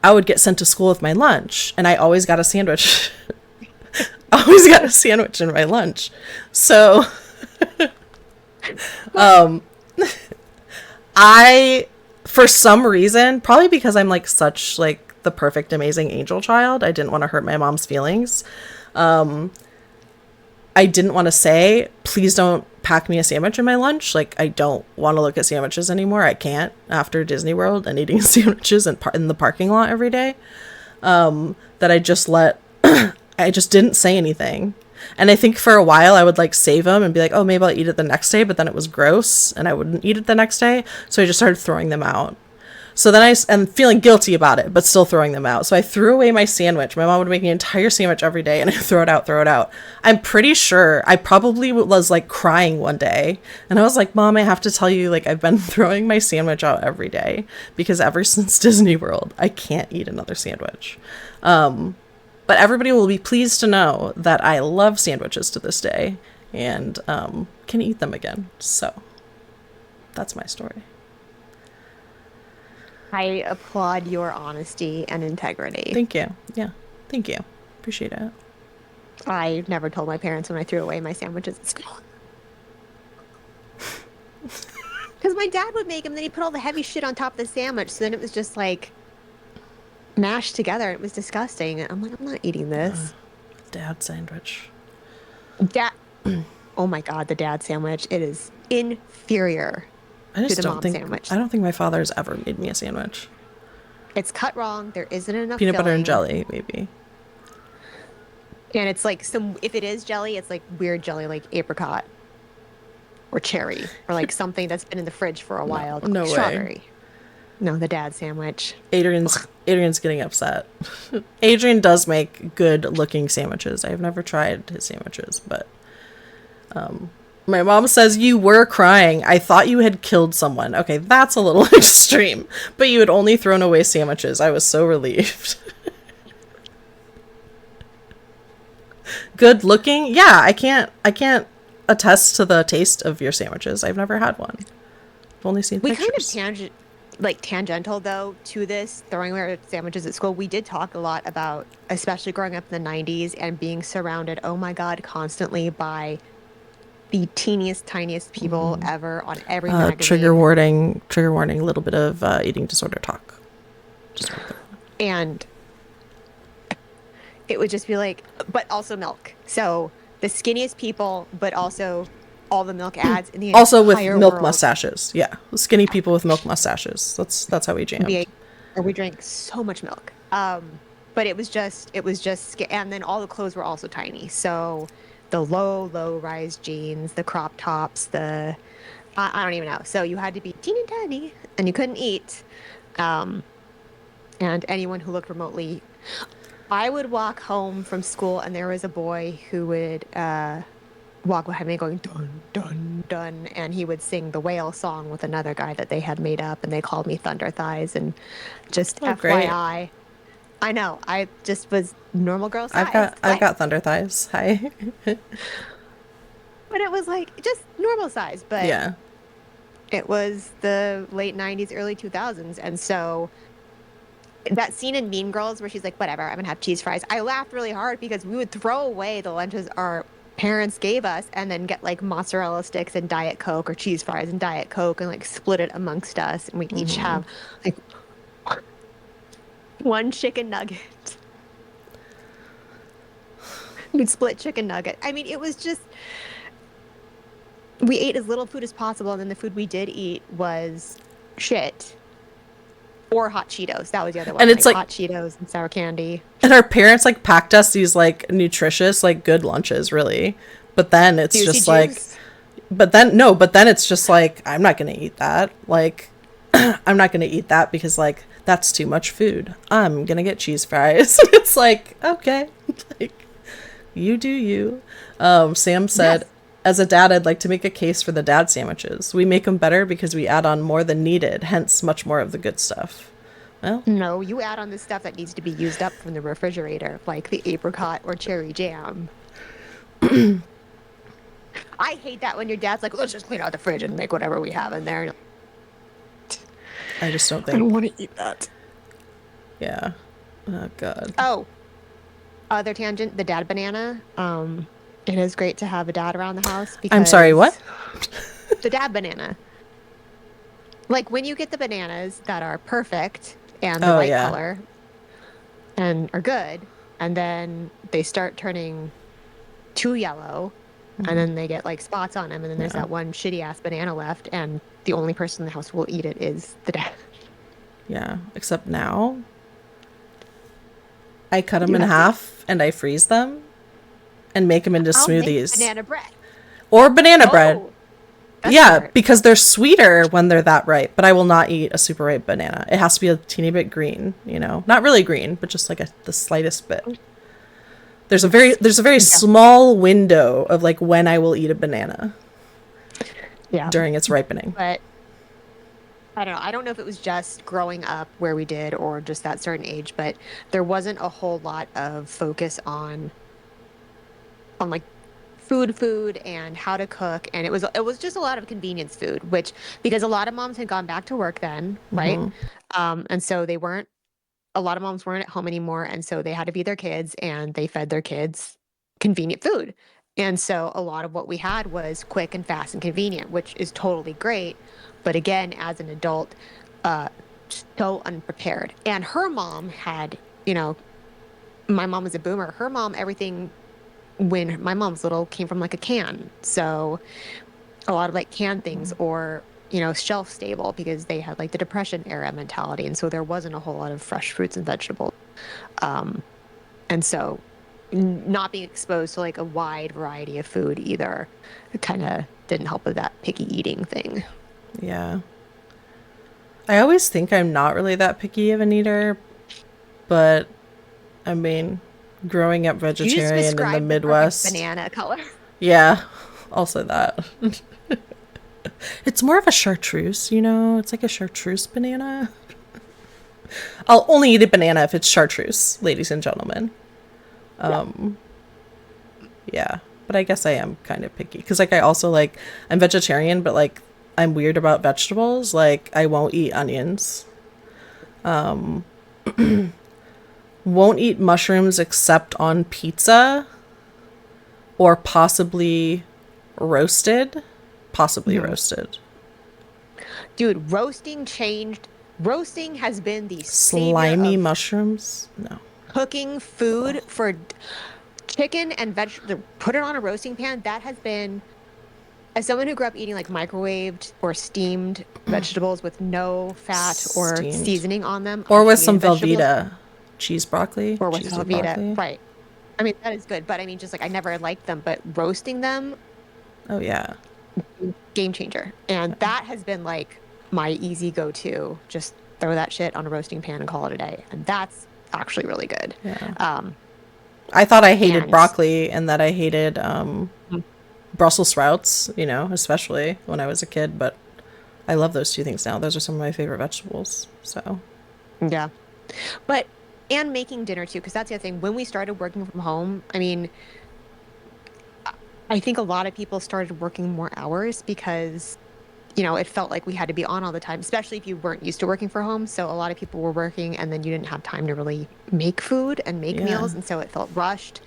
I would get sent to school with my lunch. And I always got a sandwich. Always got a sandwich in my lunch. So, for some reason, probably because I'm like such like the perfect, amazing angel child, I didn't want to hurt my mom's feelings. I didn't want to say, please don't pack me a sandwich in my lunch. Like, I don't want to look at sandwiches anymore. I can't after Disney World and eating sandwiches in the parking lot every day. That I just I just didn't say anything. And I think for a while I would like save them and be like, oh, maybe I'll eat it the next day. But then it was gross and I wouldn't eat it the next day. So I just started throwing them out. So then I'm feeling guilty about it, but still throwing them out. So I threw away my sandwich. My mom would make an entire sandwich every day and I throw it out. I'm pretty sure I probably was like crying one day. And I was like, Mom, I have to tell you, like, I've been throwing my sandwich out every day because ever since Disney World, I can't eat another sandwich. But everybody will be pleased to know that I love sandwiches to this day and can eat them again. So that's my story. I applaud your honesty and integrity. Thank you. Yeah. Thank you. Appreciate it. I never told my parents when I threw away my sandwiches at school. Because my dad would make them, then he put all the heavy shit on top of the sandwich. So then it was just like mashed together. It was disgusting. I'm like, I'm not eating this. Dad sandwich. Oh my God, the dad sandwich. It is inferior. I don't think my father's ever made me a sandwich. It's cut wrong. There isn't enough peanut filling. Butter and jelly, maybe. And it's like if it is jelly, it's like weird jelly, like apricot or cherry or like something that's been in the fridge for a while. No strawberry. Way. No, the dad sandwich. Adrian's getting upset. Adrian does make good looking sandwiches. I've never tried his sandwiches, but my mom says you were crying. I thought you had killed someone. Okay, that's a little extreme. But you had only thrown away sandwiches. I was so relieved. Good looking? Yeah, I can't attest to the taste of your sandwiches. I've never had one. I've only seen We kind of pictures. tangential though to this throwing away our sandwiches at school. We did talk a lot about, especially growing up in the 90s and being surrounded, oh my God, constantly by the teeniest, tiniest people ever on every Trigger magazine. warning, trigger warning, a little bit of eating disorder talk. Just want to- And it would just be like, but also milk. So the skinniest people, but also all the milk ads in the Also with entire milk world. mustaches. Yeah. Skinny people with milk mustaches. That's how we jammed. We drank so much milk. But and then all the clothes were also tiny. So the low rise jeans, the crop tops, I don't even know. So you had to be teeny tiny and you couldn't eat. Um, and anyone who looked remotely, I would walk home from school and there was a boy who would walk behind me going dun dun dun, and he would sing the whale song with another guy that they had made up, and they called me Thunder Thighs. And just Oh, great. FYI, I know I just was normal girl I've size, got thunder thighs. Hi. but it was like just normal size. But Yeah. it was the late 90s, early 2000s, and so that scene in Mean Girls where she's like, whatever, I'm gonna have cheese fries. I laughed really hard because we would throw away the lunches our parents gave us and then get like mozzarella sticks and Diet Coke or cheese fries and Diet Coke and like split it amongst us. And we'd each have like one chicken nugget. We'd split chicken nugget. I mean, it was just, we ate as little food as possible. And then the food we did eat was shit. Or hot Cheetos. That was the other one. And it's like hot Cheetos and sour candy. And our parents like packed us these like nutritious, like good lunches, really. But then it's Juicy just like, juice. but then it's just like, I'm not going to eat that. Like, I'm not going to eat that because like, that's too much food. I'm going to get cheese fries. It's like, okay, like, you do you. Sam said, Yes. as a dad, I'd like to make a case for the dad sandwiches. We make them better because we add on more than needed, hence much more of the good stuff. Well, No, you add on the stuff that needs to be used up from the refrigerator, like the apricot or cherry jam. I hate that when your dad's like, let's just clean out the fridge and make whatever we have in there. I just don't I don't think, want to eat that. yeah. Oh, God. Oh, other tangent, the dad banana. It is great to have a dad around the house because I'm sorry, what? the dad banana. Like when you get the bananas that are perfect and the Oh, right yeah. color and are good, and then they start turning too yellow, and then they get like spots on them, and then there's Yeah. that one shitty ass banana left, and the only person in the house who will eat it is the dad. Yeah, except now I cut them You in have to- half and I freeze them and make them into I'll make smoothies banana bread. or banana bread. Oh, that's Yeah, smart. because they're sweeter when they're that ripe, but I will not eat a super ripe banana. It has to be a teeny bit green, you know, not really green, but just like the slightest bit. There's a very small window of like when I will eat a banana Yeah. during its ripening. But I don't know. I don't know if it was just growing up where we did or just that certain age, but there wasn't a whole lot of focus on like food and how to cook, and it was just a lot of convenience food, which because a lot of moms had gone back to work then, right? And so a lot of moms weren't at home anymore, and so they had to feed their kids, and they fed their kids convenient food. And so a lot of what we had was quick and fast and convenient, which is totally great. But again, as an adult, so unprepared. And her mom had, my mom was a boomer. Her mom, everything when my mom was little came from like a can. So a lot of like canned things or, shelf stable because they had like the Depression era mentality. And so there wasn't a whole lot of fresh fruits and vegetables. And so not being exposed to like a wide variety of food either, it kind of didn't help with that picky eating thing. Yeah. I always think I'm not really that picky of an eater, but I mean, growing up You just vegetarian in the described the perfect Midwest. banana color. Yeah, also that. It's more of a chartreuse, it's like a chartreuse banana. I'll only eat a banana if it's chartreuse, ladies and gentlemen. Yeah, but I guess I am kind of picky because like I also like I'm vegetarian, but like I'm weird about vegetables. Like, I won't eat onions. Won't eat mushrooms except on pizza or possibly roasted. Possibly roasted. Dude, roasting changed. Roasting has been the savior Slimy of mushrooms? No. cooking food for chicken and veg. Put it on a roasting pan. That has been, as someone who grew up eating like microwaved or steamed vegetables with no fat or Steamed. seasoning on them, Or I with hated some vegetables. Velveeta. Cheese broccoli. Or with Cheese with Velveeta, broccoli. right? I mean, that is good, but I mean, just like I never liked them, but roasting them, Oh, yeah. game changer. And that has been like my easy go-to. Just throw that shit on a roasting pan and call it a day. And that's actually really good. Yeah. I thought I hated and broccoli and that I hated Mm. Brussels sprouts, you know, especially when I was a kid, but I love those two things now. Those are some of my favorite vegetables. So, yeah. But and making dinner too, because that's the other thing. When we started working from home, I mean, I think a lot of people started working more hours because, you know, it felt like we had to be on all the time, especially if you weren't used to working from home. So a lot of people were working and then you didn't have time to really make food and make yeah. meals. And so it felt rushed.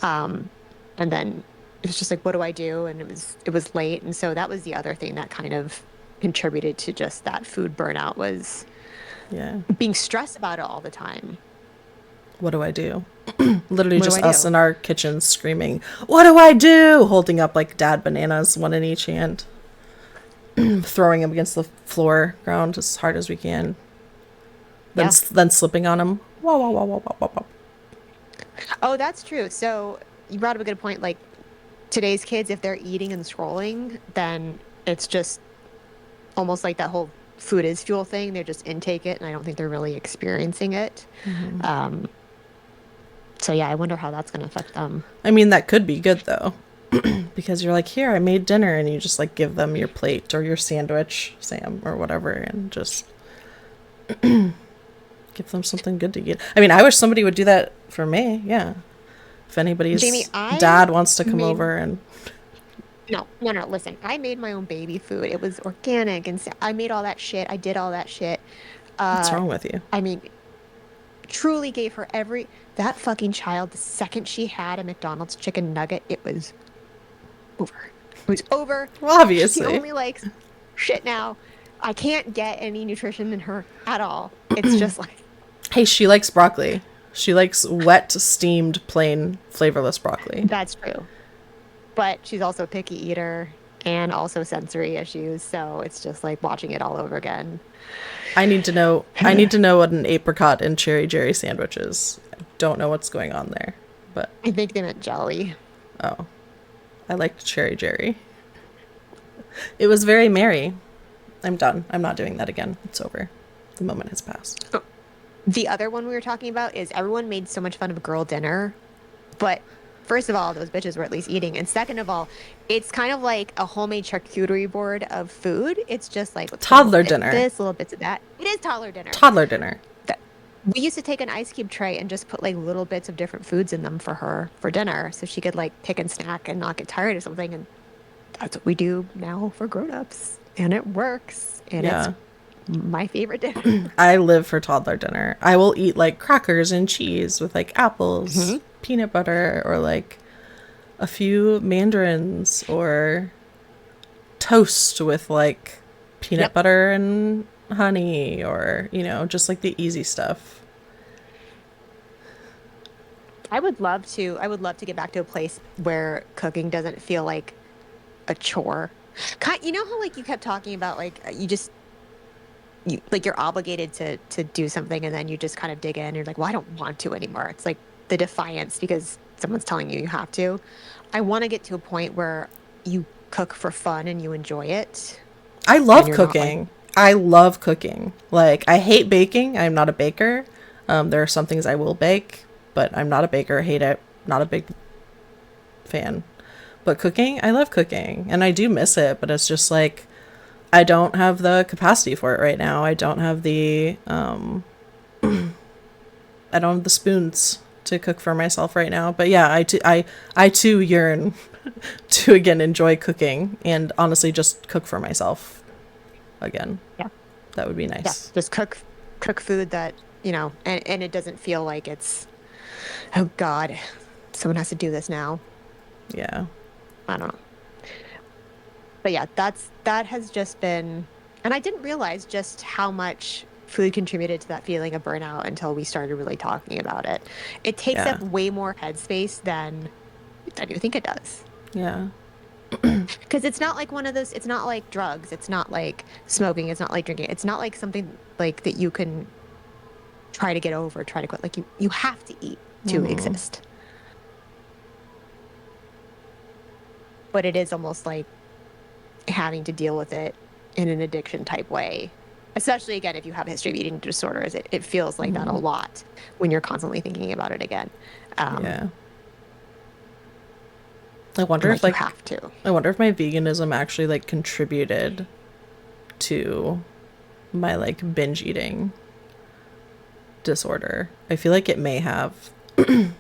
And then it was just like, what do I do? And it was late. And so that was the other thing that kind of contributed to just that food burnout was Yeah. being stressed about it all the time. What do I do? Literally What do just I us do? in our kitchen screaming, what do I do? Holding up like dad bananas, one in each hand. Throwing them against the floor ground as hard as we can. Then, Yeah. then slipping on them. Wah, wah, wah, wah, wah, wah, wah. Oh, that's true. So you brought up a good point. Like today's kids, if they're eating and scrolling, then it's just almost like that whole food is fuel thing. They just intake it, and I don't think they're really experiencing it. So yeah, I wonder how that's going to affect them. I mean, that could be good though. Because you're like, here, I made dinner, and you just like give them your plate or your sandwich, Sam, or whatever, and just give them something good to eat. I mean, I wish somebody would do that for me. Yeah. If anybody's Jamie, I dad wants to come made over and no. Listen, I made my own baby food. It was organic, and I made all that shit. I did all that shit. what's Uh, wrong with you? I mean, truly gave her that fucking child. The second she had a McDonald's chicken nugget, it was over. It was over. Well, She obviously. only likes shit now. I can't get any nutrition in her at all. It's just like, Hey, she likes broccoli. She likes wet, steamed, plain, flavorless broccoli. that's true. But she's also a picky eater and also sensory issues. So it's just like watching it all over again. I need to know what an apricot and cherry jerry sandwich is. I don't know what's going on there. But I think they meant jelly. oh. I liked cherry jerry. It was very merry. I'm done. I'm not doing that again. It's over. The moment has passed. The other one we were talking about is everyone made so much fun of girl dinner. But first of all, those bitches were at least eating. And second of all, it's kind of like a homemade charcuterie board of food. It's just like Toddler dinner. This, little bits of that. It is toddler dinner. Toddler dinner. We used to take an ice cube tray and just put like little bits of different foods in them for her for dinner so she could like pick and snack and not get tired of something. And that's what we do now for grown-ups. And it works. And Yeah. it's my favorite dinner. I live for toddler dinner. I will eat like crackers and cheese with like apples, peanut butter, or like a few mandarins, or toast with like peanut butter and honey, or, you know, just like the easy stuff. I would love to get back to a place where cooking doesn't feel like a chore. You know how like you kept talking about like you're obligated to do something and then you just kind of dig in and you're like, well, I don't want to anymore. It's like the defiance because someone's telling you have to. I want to get to a point where you cook for fun and you enjoy it. I love you're not, cooking. I love cooking. Like, I hate baking. I'm not a baker. There are some things I will bake, but I'm not a baker. Hate it. Not a big fan. But cooking, I love cooking. And I do miss it, but it's just like, I don't have the capacity for it right now. I don't have the, I don't have the spoons to cook for myself right now. But yeah, I too yearn to again enjoy cooking and honestly just cook for myself again. Yeah. That would be Yeah. nice. Just cook food that, and it doesn't feel like it's, oh God, someone has to do this now. Yeah. I don't know. But yeah, that has just been, and I didn't realize just how much food contributed to that feeling of burnout until we started really talking about it. It takes Yeah. up way more headspace than you think it does. Yeah. Because it's not like one of those, it's not like drugs, it's not like smoking, it's not like drinking, it's not like something like that you can try to get over, try to quit. Like you have to eat to Mm-hmm. exist. But it is almost like having to deal with it in an addiction type way. Especially again, if you have a history of eating disorders, it feels like that a Mm-hmm. lot when you're constantly thinking about it again. Yeah. I wonder if Like you like have to. I wonder if my veganism actually like contributed to my like binge eating disorder. I feel like it may have. I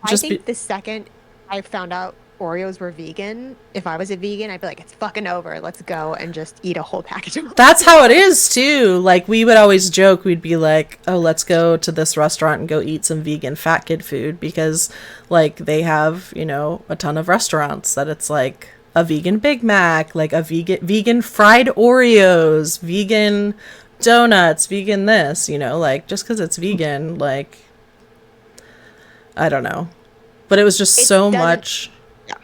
Just be think the second I found out Oreos were vegan, if I was a vegan, I'd be like, it's fucking over. Let's go and just eat a whole package of That's how it Oreos. is too. Like we would always joke, we'd be like, "Oh, let's go to this restaurant and go eat some vegan fat kid food because like they have, a ton of restaurants that it's like a vegan Big Mac, like a vegan fried Oreos, vegan donuts, vegan this, like just cuz it's vegan, like I don't know. But it was just It so doesn't, much. yeah.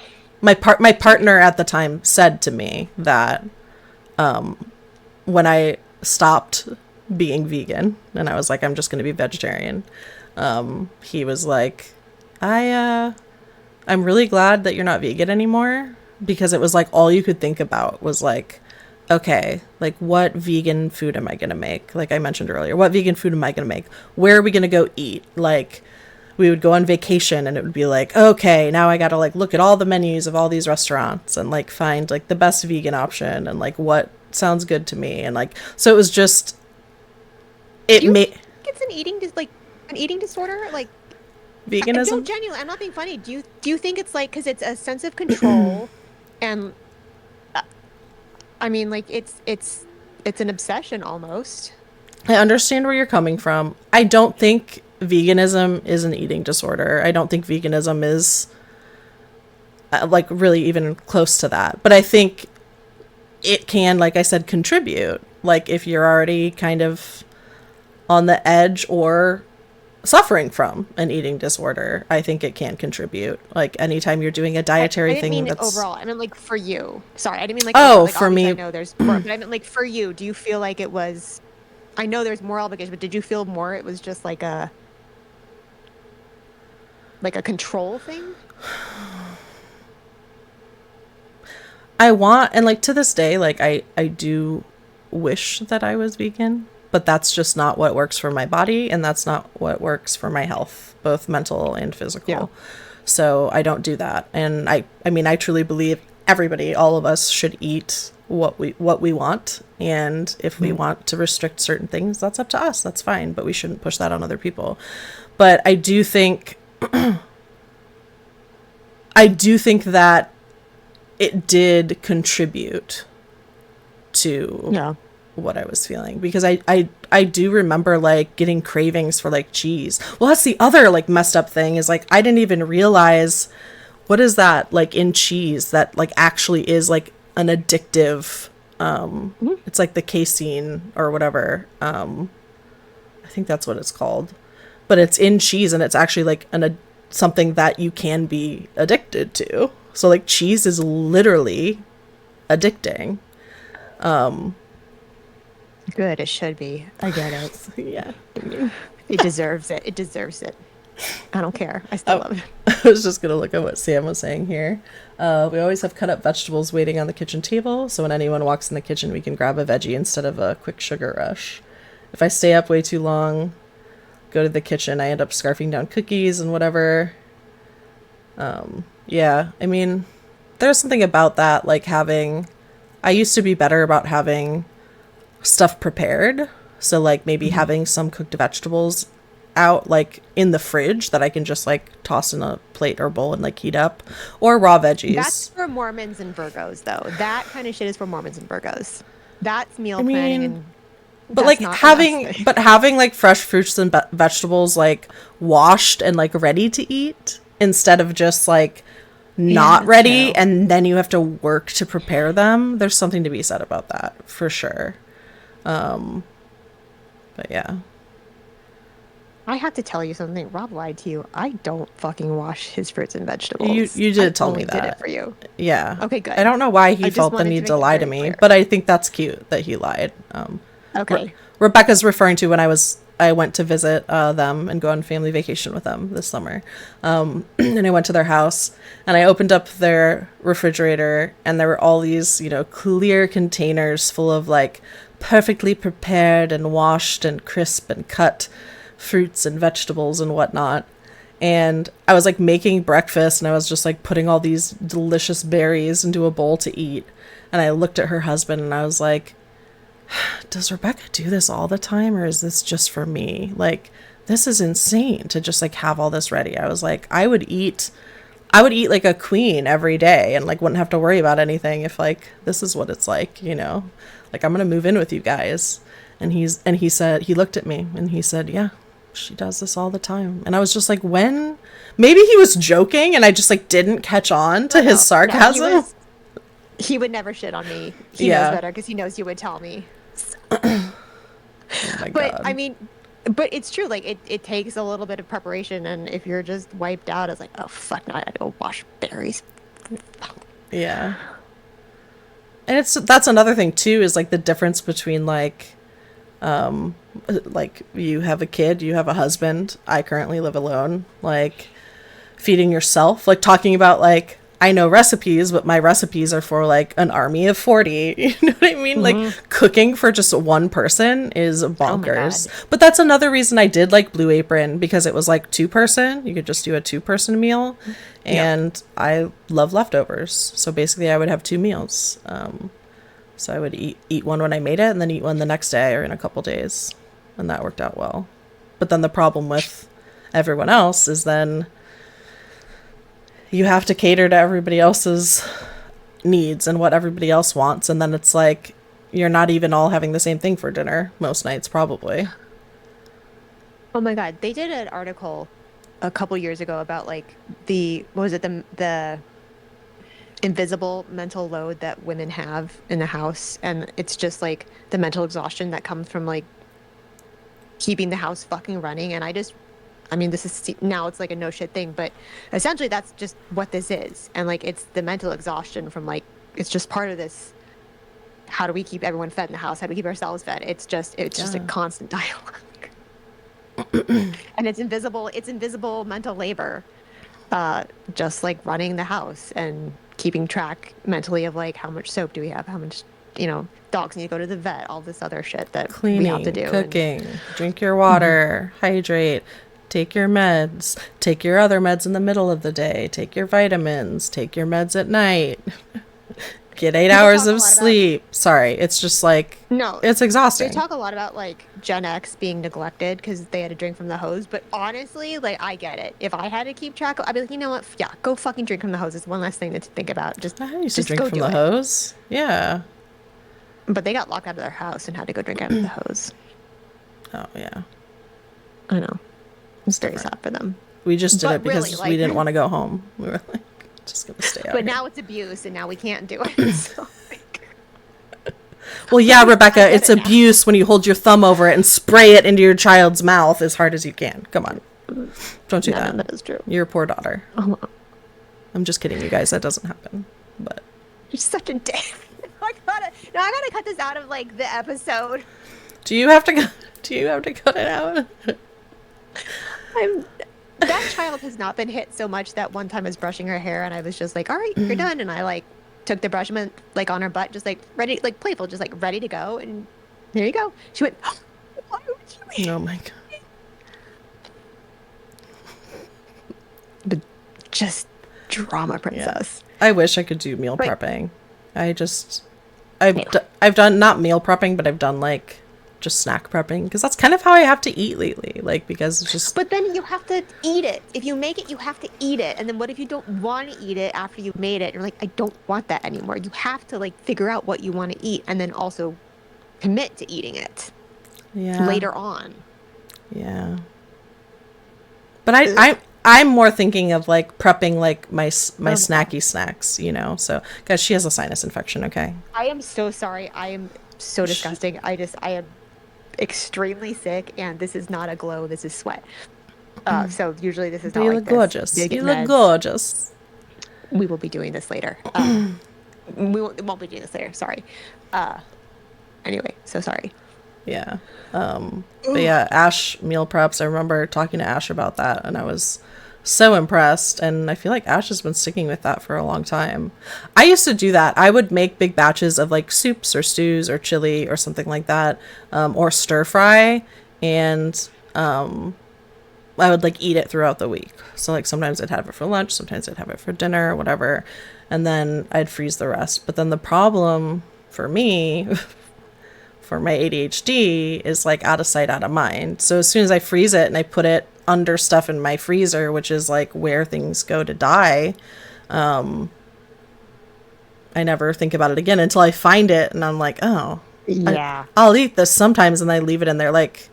My partner at the time said to me that when I stopped being vegan and I was like, I'm just going to be vegetarian, he was like, I'm really glad that you're not vegan anymore, because it was like all you could think about was like, okay, like what vegan food am I going to make? Like I mentioned earlier, what vegan food am I going to make? Where are we going to go eat? Like we would go on vacation and it would be like, okay, now I got to like look at all the menus of all these restaurants and like find like the best vegan option and like what sounds good to me. And like, so it was just, Do it you made think it's like an eating disorder? Like, I don't veganism. genuinely, I'm not being funny. Do you think it's like, because it's a sense of control and uh, I mean, like it's an obsession almost. I understand where you're coming from. I don't think veganism is an eating disorder. I don't think veganism is like really even close to that. But I think it can, like I said, contribute. Like if you're already kind of on the edge or suffering from an eating disorder, I think it can contribute. Like anytime you're doing a I dietary didn't thing mean that's, overall. I meant like for you. Sorry, I didn't mean like overall. oh, Like for obviously I me, know there's more, but I meant like for you. Do you feel like it was? I know there's more obligation, but did you feel more? It was just like a control thing. I want, and like to this day, like I do wish that I was vegan, but that's just not what works for my body and that's not what works for my health, both mental and Yeah. physical. So I don't do that. And I mean I truly believe everybody, all of us should eat what we want, and if we Mhm. want to restrict certain things, that's up to us. That's fine, but we shouldn't push that on other people. But I do think that it did contribute to Yeah. what I was feeling, because I do remember like getting cravings for like cheese. Well, that's the other like messed up thing is like I didn't even realize what is that like in cheese that like actually is like an addictive Mhm. it's like the casein or whatever. I think that's what it's called. But it's in cheese and it's actually like something that you can be addicted to. So like cheese is literally addicting. Good. It should be. I get it. Yeah. It deserves it. It deserves it. I don't care. I still Oh, love it. I was just gonna look at what Sam was saying here. We always have cut up vegetables waiting on the kitchen table, so when anyone walks in the kitchen, we can grab a veggie instead of a quick sugar rush. If I stay up way too long, go to the kitchen, I end up scarfing down cookies and whatever. Yeah, I mean, there's something about that, like having. I used to be better about having stuff prepared, so like maybe Mhm. having some cooked vegetables out like in the fridge that I can just like toss in a plate or bowl and like heat up, or raw veggies. That's for Mormons and Virgos, though. That kind of shit is for Mormons and Virgos. That's meal I planning, mean, and but that's like not having like fresh fruits and vegetables like washed and like ready to eat instead of just like not ready true. and then you have to work to prepare them. There's something to be said about that for sure. But yeah. I have to tell you something. Rob lied to you. I don't fucking wash his fruits and vegetables. You did I tell me only did that. it for you. Yeah. Okay, good. I don't know why I he just felt the wanted to need make to it lie to very me, clear. but I think that's cute that he lied. Okay. Rebecca's referring to when I went to visit them and go on family vacation with them this summer. And I went to their house and I opened up their refrigerator and there were all these, you know, clear containers full of like perfectly prepared and washed and crisp and cut fruits and vegetables and whatnot. And I was like making breakfast and I was just like putting all these delicious berries into a bowl to eat. And I looked at her husband and I was like, does Rebecca do this all the time or is this just for me? Like, this is insane to just like have all this ready. I was like, I would eat like a queen every day and like wouldn't have to worry about anything if like this is what it's like, you know? Like I'm gonna move in with you guys. And he said, he looked at me and he said, yeah, she does this all the time. And I was just like, when? Maybe he was joking and I just like didn't catch on to his sarcasm. No, he would never shit on me. He knows better because he knows you would tell me. Oh my But God. I mean, but it's true. Like it takes a little bit of preparation, and if you're just wiped out, it's like, oh fuck, no, I gotta go wash berries. Yeah. And that's another thing too, is like the difference between like you have a kid, you have a husband, I currently live alone, like feeding yourself, like talking about like I know recipes, but my recipes are for like an army of 40. You know what I mean? Mm-hmm. Like cooking for just one person is bonkers. Oh, but that's another reason I did like Blue Apron, because it was like 2-person. You could just do a 2-person meal. And I love leftovers. So basically I would have 2 meals. So I would eat one when I made it and then eat one the next day or in a couple days. And that worked out well. But then the problem with everyone else is then you have to cater to everybody else's needs and what everybody else wants. And then it's like, you're not even all having the same thing for dinner most nights, probably. Oh my God. They did an article a couple years ago about like the invisible mental load that women have in the house. And it's just like the mental exhaustion that comes from like keeping the house fucking running. And I mean, this is now it's like a no shit thing, but essentially that's just what this is. And like, it's the mental exhaustion from like, it's just part of this. How do we keep everyone fed in the house? How do we keep ourselves fed? It's just a constant dialogue. And it's invisible mental labor, just like running the house and keeping track mentally of like, how much soap do we have? How much, dogs need to go to the vet, all this other shit that cleaning, we have to do. Cooking, drink your water, hydrate, take your meds, take your other meds in the middle of the day, take your vitamins, take your meds at night, get 8 hours of sleep. Sorry, it's just like, no, it's exhausting. They talk a lot about like Gen X being neglected because they had to drink from the hose, but honestly, like I get it. If I had to keep track, I'd be like, you know what? Yeah, go fucking drink from the hose. It's one less thing to think about. I used to drink from the hose. Yeah. But they got locked out of their house and had to go drink out of the hose. Oh, yeah. I know. It's very sad for them. We just did it because we didn't want to go home. We were like, just going to stay out. But now it's abuse and now we can't do it. So, well, yeah, Rebecca, it's abuse when you hold your thumb over it and spray it into your child's mouth as hard as you can. Come on. Don't do that. That is true. You're a poor daughter. I'm just kidding, you guys. That doesn't happen. But you're such a dick. I gotta cut this out of like the episode. Do you have to cut it out? That child has not been hit so much that one time I was brushing her hair and I was just like, all right, you're done. And I like took the brush and went like on her butt, just like ready, like playful, just like ready to go. And there you go. She went, oh, what are you doing? Oh my God. But just drama princess. Yeah. I wish I could do meal prepping. I've done not meal prepping, but I've done like just snack prepping, because that's kind of how I have to eat lately. Like, because it's just, But then you have to eat it. If you make it, you have to eat it. And then what if you don't want to eat it after you've made it? You're like, I don't want that anymore. You have to like figure out what you want to eat and then also commit to eating it yeah, later on. yeah. But Ugh. I'm more thinking of like prepping like my Oh my God. snacky snacks, you know. So, guys, she has a sinus infection. Okay. I am so sorry. I am so disgusting. I am extremely sick and this is not a glow. This is sweat. So usually this is But not you like look this. gorgeous. Did get You look meds. gorgeous. We will be doing this later. We won't be doing this later. Sorry. Uh, anyway, so sorry. Yeah. But Ugh. yeah, Ash meal preps. I remember talking to Ash about that, and I was so impressed. And I feel like Ash has been sticking with that for a long time. I used to do that. I would make big batches of like soups or stews or chili or something like that, or stir fry, and I would like eat it throughout the week. So like sometimes I'd have it for lunch, sometimes I'd have it for dinner, whatever, and then I'd freeze the rest. But then the problem for me for my ADHD is like out of sight, out of mind. So as soon as I freeze it and I put it under stuff in my freezer, which is like where things go to die, I never think about it again until I find it and I'm like, oh, Yeah. I'll eat this sometimes, and I leave it in there. Like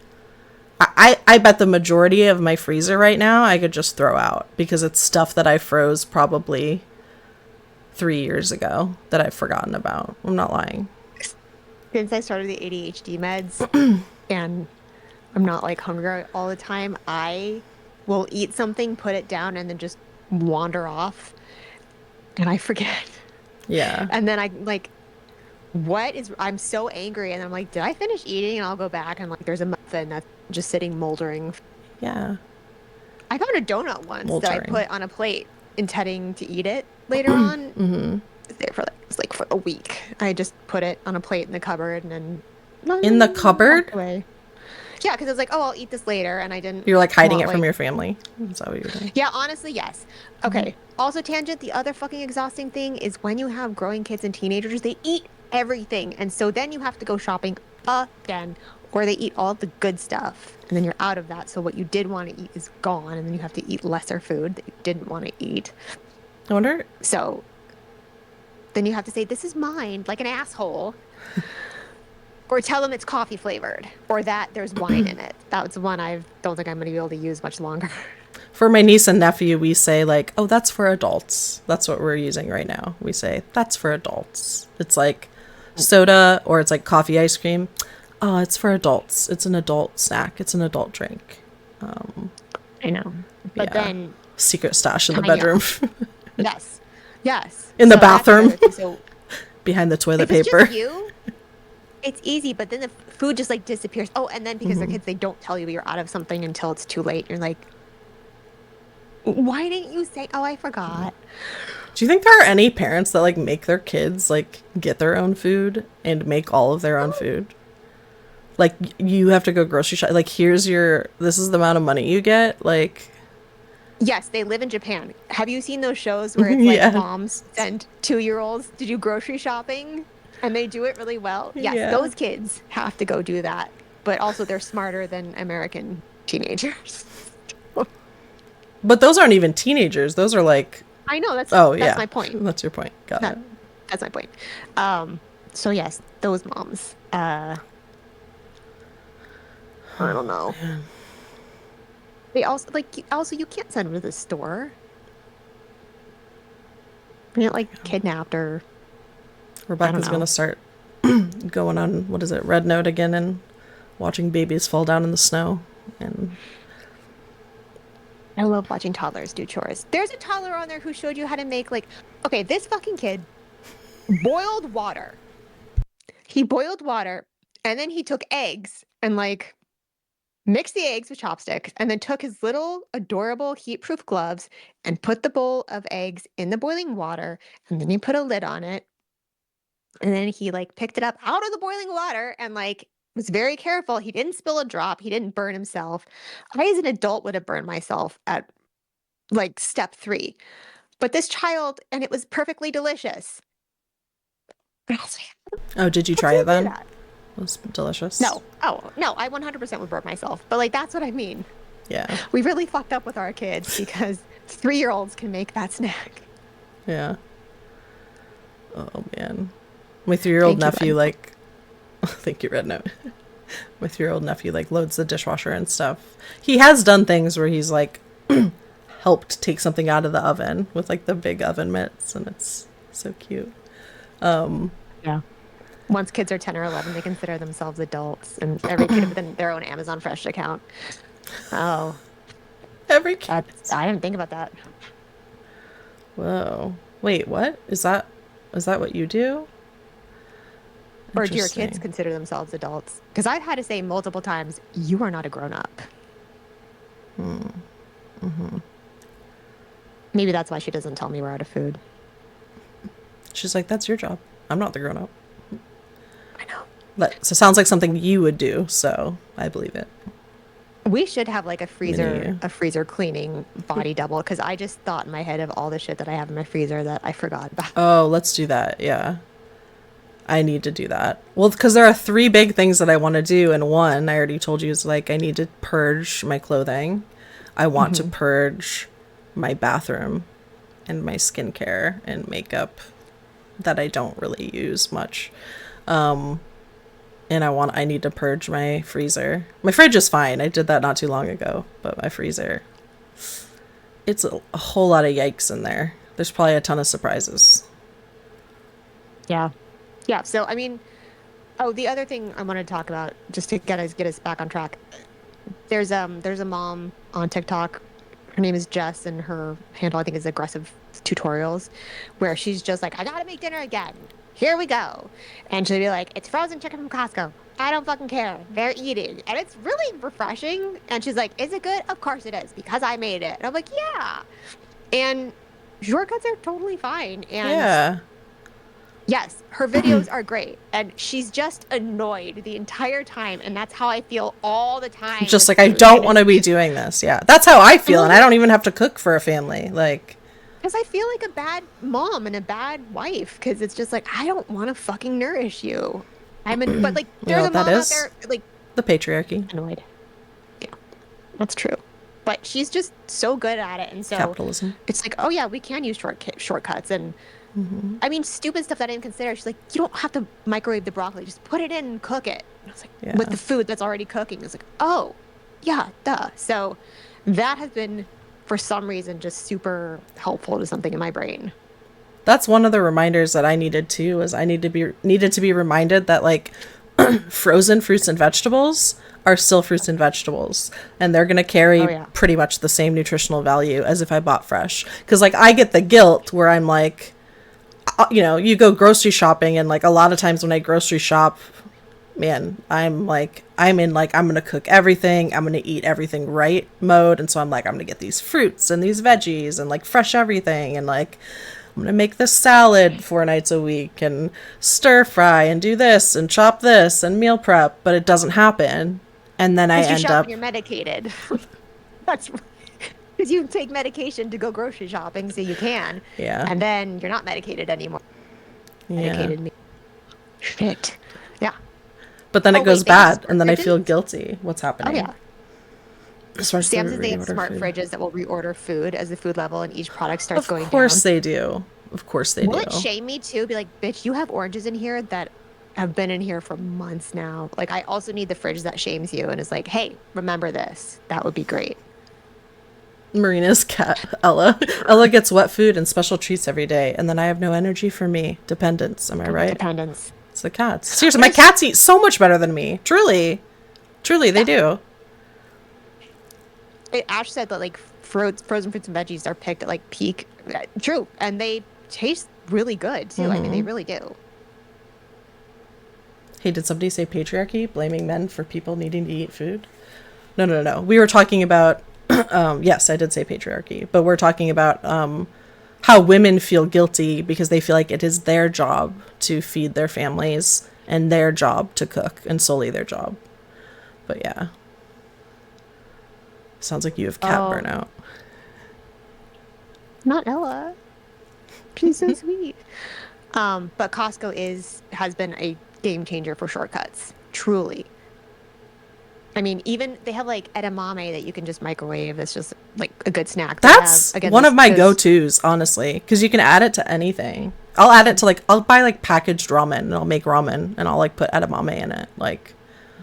I bet the majority of my freezer right now I could just throw out because it's stuff that I froze probably 3 years ago that I've forgotten about. I'm not lying. Since I started the ADHD meds and I'm not like hungry all the time, I will eat something, put it down, and then just wander off and I forget. Yeah. And then I like, I'm so angry. And I'm like, did I finish eating? And I'll go back and like, there's a muffin that's just sitting moldering. Yeah. I found a donut once that I Moldering. put on a plate intending to eat it later on. It was there for like, it was like for a week. I just put it on a plate in the cupboard and then In the walked cupboard? away. Yeah, because I was like, oh, I'll eat this later. And I didn't You're like hiding want it from like, your family. Is that what you're doing? yeah, honestly, yes. Okay. Also, tangent, the other fucking exhausting thing is when you have growing kids and teenagers, they eat everything. And so then you have to go shopping again, or they eat all the good stuff. And then you're out of that. So what you did want to eat is gone. And then you have to eat lesser food that you didn't want to eat. I wonder. So then you have to say, this is mine, like an asshole. Or tell them it's coffee flavored, or that there's wine in it. That's one I don't think I'm going to be able to use much longer. For my niece and nephew, we say, like, oh, that's for adults. That's what we're using right now. We say, that's for adults. It's like soda or it's like coffee ice cream. Oh, it's for adults. It's an adult snack. It's an adult drink. I know. But Yeah. then Secret stash in the behind bedroom. yes. Yes. In the So that's the bathroom. other thing. So Behind the toilet if it's paper. just you, it's easy, but then the food just like disappears. Oh, and then because they're kids, they don't tell you you're out of something until it's too late. You're like, why didn't you say, oh, I forgot? Do you think there are any parents that like make their kids like get their own food and make all of their own food? Like you have to go grocery shop. Like this is the amount of money you get. Like Yes, they live in Japan. Have you seen those shows where it's like yeah, moms send 2-year-olds to do grocery shopping and they do it really well? Yes, yeah. those kids have to go do that. But also they're smarter than American teenagers. But those aren't even teenagers. Those are like, I know oh that's yeah, my point. that's your point. Got it. That that's my point. So yes, those moms. I don't know. They also you can't send them to the store. You get like kidnapped or I don't Rebecca's know. gonna start going on what is it, Red Note again, and watching babies fall down in the snow. And I love watching toddlers do chores. There's a toddler on there who showed you how to make like okay, this fucking kid boiled water. He boiled water and then he took eggs and like mixed the eggs with chopsticks and then took his little adorable heat-proof gloves and put the bowl of eggs in the boiling water and then he put a lid on it and then he like picked it up out of the boiling water and like was very careful. He didn't spill a drop. He didn't burn himself. I as an adult would have burned myself at like step 3. But this child and it was perfectly delicious. And I was like, oh, did you how try do it you do then? that? It was delicious. No. Oh, no, I 100% would burp myself. But like that's what I mean. Yeah. We really fucked up with our kids because 3-year-olds can make that snack. Yeah. Oh man. My 3-year-old Thank you, nephew Red. like thank you, Red Note. My 3-year-old nephew like loads the dishwasher and stuff. He has done things where he's like helped take something out of the oven with like the big oven mitts, and it's so cute. Yeah. Once kids are 10 or 11, they consider themselves adults, and every kid with their own Amazon Fresh account. Oh, Every kid. I didn't think about that. Whoa. Wait, what? Is that what you do? Or do your kids Interesting. consider themselves adults? Because I've had to say multiple times, you are not a grown up. Maybe that's why she doesn't tell me we're out of food. She's like, that's your job. I'm not the grown up. I know. So it sounds like something you would do, so I believe it. We should have like a Mini. freezer cleaning body double because I just thought in my head of all the shit that I have in my freezer that I forgot about. Oh, let's do that. Yeah. I need to do that. Well, because there are 3 big things that I want to do, and one I already told you is like I need to purge my clothing. I want to purge my bathroom and my skincare and makeup that I don't really use much. And I need to purge my freezer. My fridge is fine. I did that not too long ago, but my freezer, it's a whole lot of yikes in there. There's probably a ton of surprises. Yeah. Yeah. So, I mean, oh, the other thing I want to talk about just to get us back on track. There's a mom on TikTok. Her name is Jess, and her handle I think is aggressive tutorials, where she's just like, I gotta make dinner again. Here we go. And she'll be like, it's frozen chicken from Costco. I don't fucking care. They're eating. And it's really refreshing. And she's like, is it good? Of course it is, because I made it. And I'm like, yeah. And shortcuts are totally fine. And Yeah. yes, her videos are great. And she's just annoyed the entire time. And that's how I feel all the time. Just with like, I food. don't want to be doing this. Yeah. That's how I feel. And I don't even have to cook for a family. Like, Because I feel like a bad mom and a bad wife. Because it's just like, I don't want to fucking nourish you. But like, you there's know a what that mom out is? there, like, The patriarchy. annoyed. Yeah, that's true. But she's just so good at it. And so Capitalism. it's like, oh yeah, we can use shortcuts. And I mean, stupid stuff that I didn't consider. She's like, you don't have to microwave the broccoli. Just put it in and cook it. And I was like, Yeah. with the food that's already cooking. It's like, oh, yeah, duh. So that has been, for some reason, just super helpful to something in my brain. That's one of the reminders that I needed too, is I needed to be reminded that like frozen fruits and vegetables are still fruits and vegetables, and they're going to carry Oh, yeah. pretty much the same nutritional value as if I bought fresh. Because like I get the guilt where I'm like, you go grocery shopping, and like a lot of times when I grocery shop, man, I'm in like, I'm going to cook everything, I'm going to eat everything right mode. And so I'm like, I'm going to get these fruits and these veggies and like fresh everything, and like I'm going to make this salad 4 nights a week and stir fry and do this and chop this and meal prep, but it doesn't happen. And then I Because you end shop up, when you're medicated. That's because you take medication to go grocery shopping, so you can. yeah, And then you're not medicated anymore. yeah. Medicated me. Shit. Yeah. But then Oh, it goes wait, they have bad, smart and then I feel fridges? guilty. What's Oh happening? yeah. As far as Sam the says they have reorder smart food. fridges that will reorder food as the food level and each product starts Of going course down. they do. Of course they Will do. it shame me too? Be like, bitch, you have oranges in here that have been in here for months now. Like, I also need the fridge that shames you and is like, hey, remember this. That would be great. Marina's cat, Ella. Ella gets wet food and special treats every day, and then I have no energy for me. Dependence, am I right? Dependence. It's the cats. Seriously, my cats eat so much better than me. Truly. Truly, they do. Ash said that like frozen fruits and veggies are picked at like peak. True. And they taste really good too. I mean, they really do. Hey, did somebody say patriarchy? Blaming men for people needing to eat food? No. We were talking about, yes, I did say patriarchy, but we're talking about how women feel guilty because they feel like it is their job to feed their families and their job to cook, and solely their job. But yeah. Sounds like you have cat burnout. Not Ella. She's so sweet. But Costco has been a game changer for shortcuts. Truly. I mean, even they have like edamame that you can just microwave. It's just like a good snack. That's one of my go-tos, honestly, because you can add it to anything. I'll add it to like, I'll buy like packaged ramen and I'll make ramen and I'll like put edamame in it. Like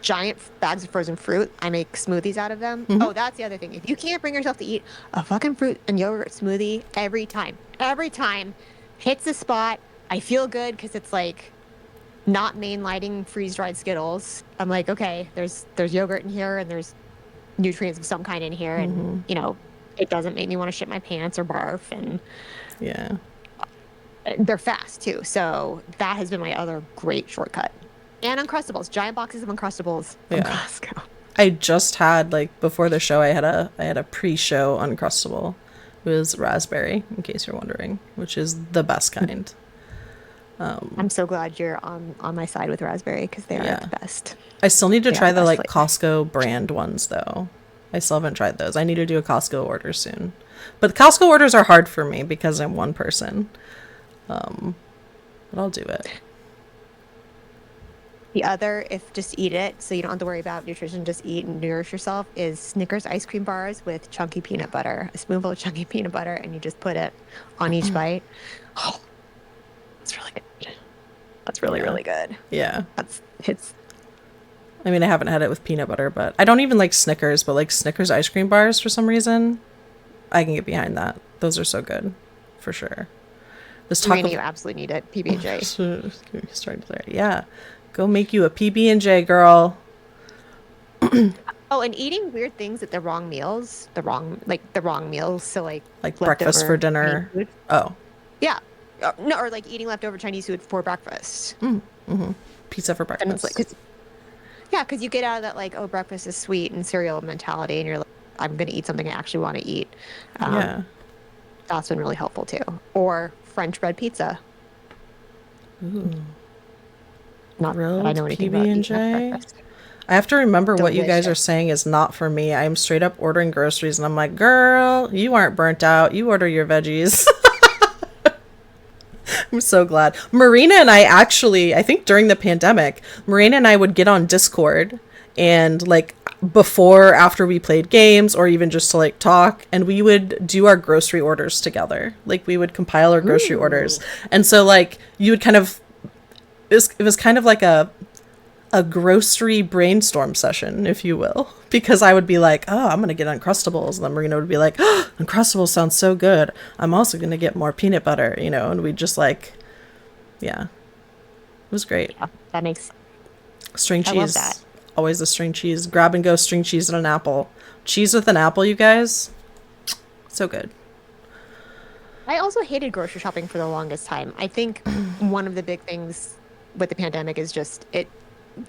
giant bags of frozen fruit. I make smoothies out of them. Mm-hmm. Oh, that's the other thing. If you can't bring yourself to eat a fucking fruit and yogurt smoothie every time hits the spot. I feel good because it's like not mainlining freeze-dried Skittles. I'm like, okay, there's yogurt in here and there's nutrients of some kind in here, and you know, it doesn't make me want to shit my pants or barf, and yeah, they're fast too. So that has been my other great shortcut. And Uncrustables, giant boxes of Uncrustables from Costco. I just had, like, before the show, I had a pre-show Uncrustable. It was raspberry, in case you're wondering, which is the best kind. I'm so glad you're on my side with raspberry because they are the best. I still need to try the like Costco brand ones though. I still haven't tried those. I need to do a Costco order soon. But Costco orders are hard for me because I'm one person. But I'll do it. The other, if just eat it, so you don't have to worry about nutrition, just eat and nourish yourself, is Snickers ice cream bars with chunky peanut butter. A spoonful of chunky peanut butter, and you just put it on each bite. Oh, it's really good. That's really, really good. Yeah. It's. I mean, I haven't had it with peanut butter, but I don't even like Snickers, but like Snickers ice cream bars for some reason, I can get behind that. Those are so good, for sure. You absolutely need it. PB&J. Starting there. Yeah. Go make you a PB&J, girl. Oh, and eating weird things at the wrong meals. The wrong meals. So like breakfast for dinner. Oh. Yeah. No, or like eating leftover Chinese food for breakfast. Pizza for breakfast. And it's like, because you get out of that like, oh, breakfast is sweet and cereal mentality, and you're like, I'm going to eat something I actually want to eat. That's been really helpful too. Or French bread pizza. Ooh. Not grilled that I know anything PB&J. About I have to remember what you guys are saying is not for me. I'm straight up ordering groceries and I'm like, girl, you aren't burnt out. You order your veggies. I'm so glad. Marina and I think during the pandemic, Marina and I would get on Discord and like after we played games or even just to like talk, and we would do our grocery orders together. Like we would compile our grocery orders. And so like you would kind of, it was kind of like a grocery brainstorm session, if you will, because I would be like, oh, I'm going to get Uncrustables. And then Marina would be like, oh, Uncrustables sounds so good. I'm also going to get more peanut butter, you know, and we'd just like, yeah, it was great. Yeah, that makes string cheese. I love that. Always the string cheese, grab and go string cheese and an apple. Cheese with an apple, you guys. So good. I also hated grocery shopping for the longest time. I think one of the big things with the pandemic is just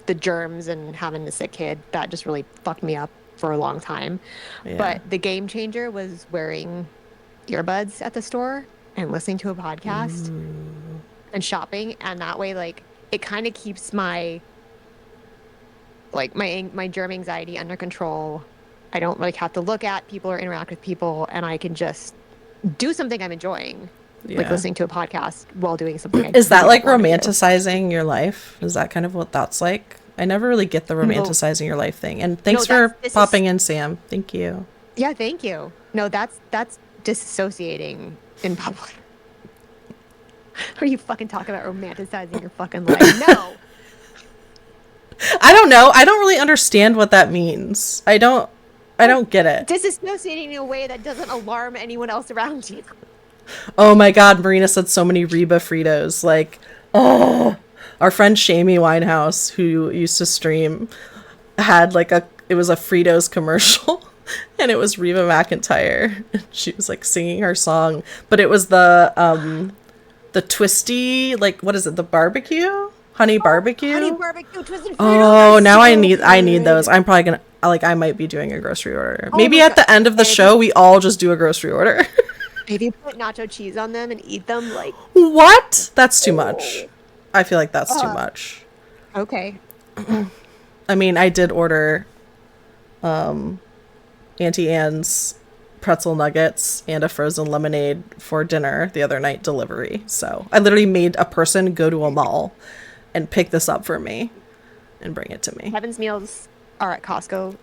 the germs and having a sick kid. That just really fucked me up for a long time. Yeah. But the game changer was wearing earbuds at the store and listening to a podcast and shopping. And that way, like, it kind of keeps my germ anxiety under control. I don't like have to look at people or interact with people, and I can just do something I'm enjoying. Yeah. Like listening to a podcast while doing something. Is that like romanticizing your life? Is that kind of what that's like? I never really get the romanticizing your life thing. And thanks for popping in, Sam. Thank you. Yeah, thank you. No, that's disassociating in public. Are you fucking talking about romanticizing your fucking life? No. I don't know. I don't really understand what that means. I don't get it. Disassociating in a way that doesn't alarm anyone else around you. Oh my god, Marina said so many Reba Fritos. Like, oh, our friend Shamie Winehouse, who used to stream, had like it was a Fritos commercial, and it was Reba McEntire. She was like singing her song, but it was the twisty, like, what is it? The barbecue? Honey barbecue? Honey barbecue twisted Fritos. Oh, now I need those. I'm probably gonna, like, I might be doing a grocery order. Maybe at the end of the show, we all just do a grocery order. Maybe put nacho cheese on them and eat them like... What? That's too much. I feel like that's too much. Okay. I mean, I did order Auntie Anne's pretzel nuggets and a frozen lemonade for dinner the other night, delivery. So I literally made a person go to a mall and pick this up for me and bring it to me. Kevin's meals are at Costco.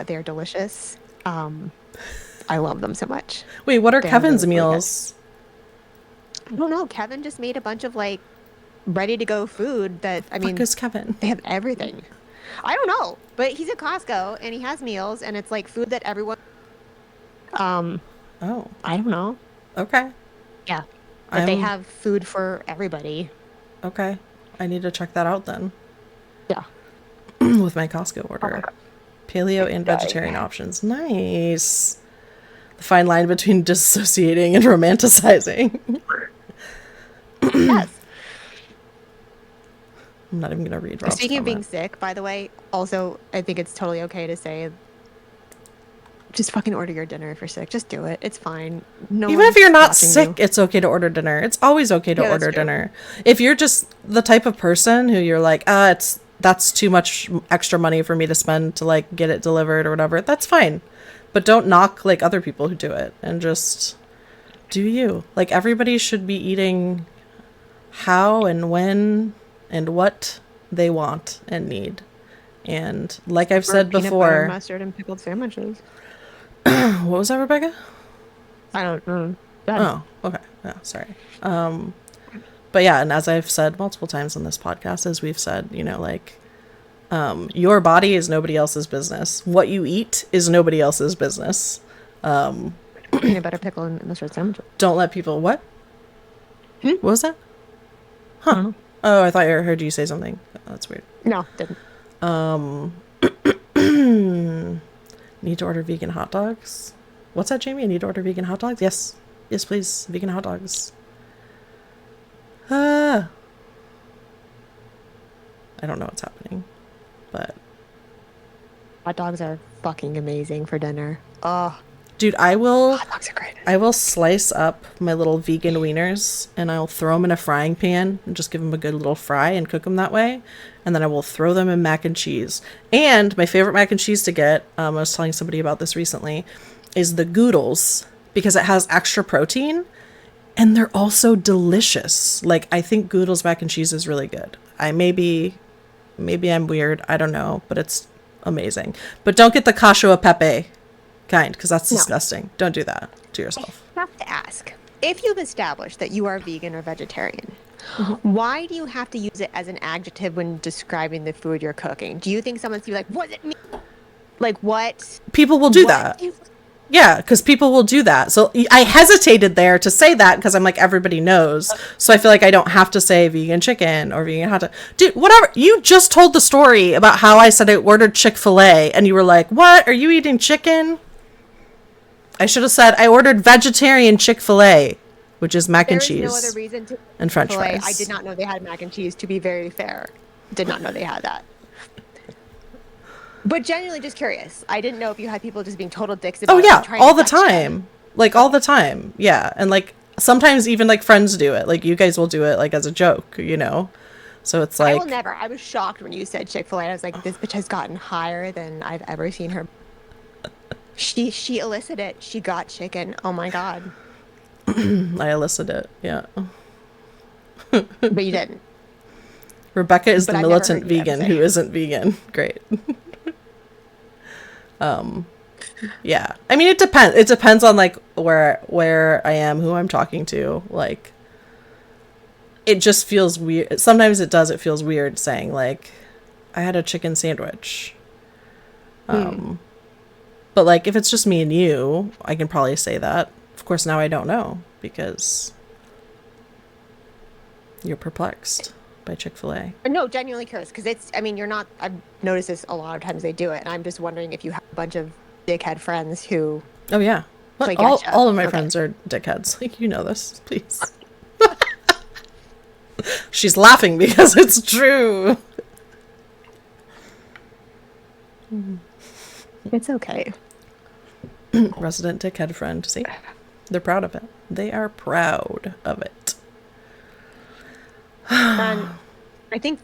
They're delicious. I love them so much. Wait, what are They're Kevin's really, really meals? good. I don't know. Kevin just made a bunch of like ready to go food that, I mean, Fuck is Kevin? they have everything. I don't know, but he's at Costco and he has meals and it's like food that everyone, Oh, I don't know. okay. Yeah. But they I'm- have food for everybody. Okay. I need to check that out then Yeah. with my Costco order. God. Paleo and Dying. vegetarian options. Nice. The fine line between dissociating and romanticizing. Yes. I'm not even going to read Rob's Speaking of being comment. sick, by the way, also, I think it's totally okay to say, just fucking order your dinner if you're sick. Just do it. It's fine. No Even if one's you're not watching sick, you. it's okay to order dinner. It's always okay to Yeah, that's order true. dinner. If you're just the type of person who you're like, that's too much extra money for me to spend to like get it delivered or whatever, that's fine. But don't knock like other people who do it, and just do you. Like everybody should be eating how and when and what they want and need. And like I've said Peanut butter, before, mustard, and pickled sandwiches. what was that, Rebecca? I don't know. Go ahead. Oh, okay. Yeah, sorry. But yeah, and as I've said multiple times on this podcast, as we've said, you know, like, your body is nobody else's business. What you eat is nobody else's business. Peanut butter, pickle, and mustard sandwiches. Don't let people, what? What was that? I don't know. Oh, I thought I heard you say something. That's weird. No, didn't. Need to order vegan hot dogs. What's that, Jamie? I need to order vegan hot dogs? Yes. Yes, please. Vegan hot dogs. I don't know what's happening, but Hot dogs are fucking amazing for dinner. Oh, dude, I will hot dogs are great. slice up my little vegan wieners and I'll throw them in a frying pan and just give them a good little fry and cook them that way. And then I will throw them in mac and cheese. And my favorite mac and cheese to get, I was telling somebody about this recently, is the Goodles, because it has extra protein and they're also delicious. Like, I think Goodles mac and cheese is really good. Maybe I'm weird. I don't know, but it's amazing. But don't get the cacio e pepe kind, because that's No. disgusting. Don't do that to yourself. I have to ask, if you've established that you are vegan or vegetarian, Mm-hmm. why do you have to use it as an adjective when describing the food you're cooking? Do you think someone's gonna be like, what does it mean? Like, what? People will do What that. do you- Yeah, because people will do that. So I hesitated there to say that because I'm like, everybody knows. So I feel like I don't have to say vegan chicken or vegan hot dog. Dude, whatever. You just told the story about how I said I ordered Chick-fil-A and you were like, what? Are you eating chicken? I should have said I ordered vegetarian Chick-fil-A, which is mac and There is cheese no other reason to and French Chick-fil-A. fries. I did not know they had mac and cheese, to be very fair. Did not know they had that. But genuinely just curious. I didn't know if you had people just being total dicks about Oh it yeah, and trying all to the gut check. time. Like all the time. Yeah. And like sometimes even like friends do it. Like you guys will do it like as a joke, you know? So it's I like will never. I was shocked when you said Chick-fil-A. I was like, this bitch has gotten higher than I've ever seen her. She elicited it. She got chicken. Oh my god. I elicited it. Yeah. But you didn't. Rebecca is But the I've never militant heard you ever vegan say who it. isn't vegan. Great. Yeah. I mean, it depends. It depends on like where I am, who I'm talking to. Like, it just feels weird. Sometimes it does. It feels weird saying like, I had a chicken sandwich. But like, if it's just me and you, I can probably say that. Of course, now I don't know because you're perplexed by Chick-fil-A. No, genuinely curious because it's. I mean, you're not. I've noticed this a lot of times they do it, and I'm just wondering if you have a bunch of dickhead friends who. Oh yeah. Play All catch-up. all of my Okay. friends are dickheads. Like, you know this, please. She's laughing because it's true. It's okay. Resident dickhead friend. See? They're proud of it. They are proud of it. And I think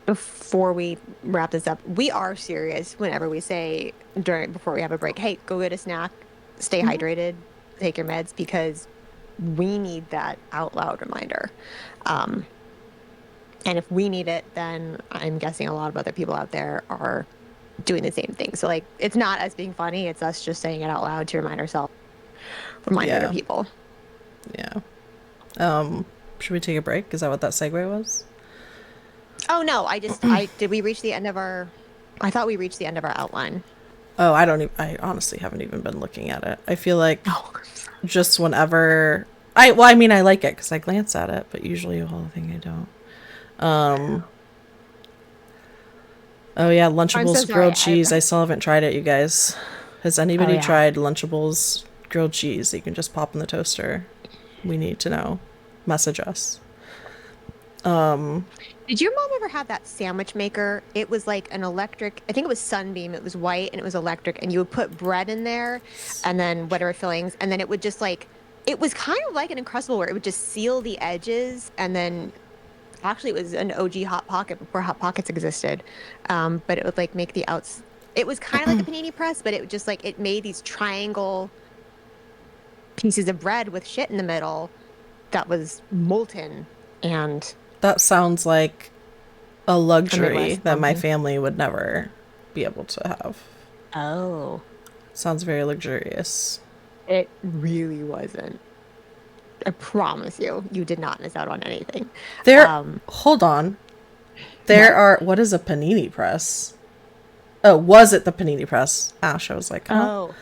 before we wrap this up, we are serious whenever we say before we have a break, hey, go get a snack, stay hydrated, take your meds, because we need that out loud reminder. And if we need it, then I'm guessing a lot of other people out there are doing the same thing. So like it's not us being funny, it's us just saying it out loud to remind ourselves, remind other Yeah. people. Yeah. Should we take a break? Is that what that segue was? Oh no, I did we reach the end of our I thought we reached the end of our outline. Oh, I don't even, I honestly haven't even been looking at it. I feel like Oh, just whenever I mean, I like it because I glance at it, but usually, well, I think I don't. Oh yeah, I'm so Lunchables sorry. grilled cheese. I still haven't tried it, you guys. Has Oh anybody yeah. tried Lunchables grilled cheese that you can just pop in the toaster? We need to know. Message us. Did your mom ever have that sandwich maker? It was like an electric, I think it was Sunbeam. It was white and it was electric, and you would put bread in there and then whatever fillings, and then it would just like, it was kind of like an Uncrustable where it would just seal the edges, and then actually it was an OG Hot Pocket before Hot Pockets existed. But it would like make the outs. It was kind of like a panini press, but it would just like, it made these triangle pieces of bread with shit in the middle that was molten and That sounds like a a luxury Midwest that my something. family would never be able to have. Oh. Sounds very luxurious. It really wasn't. I promise you, you did not miss out on anything. There, Um, hold on. There what? are, what is a panini press? Oh, was it the panini press? Ash, I was like, huh? Oh,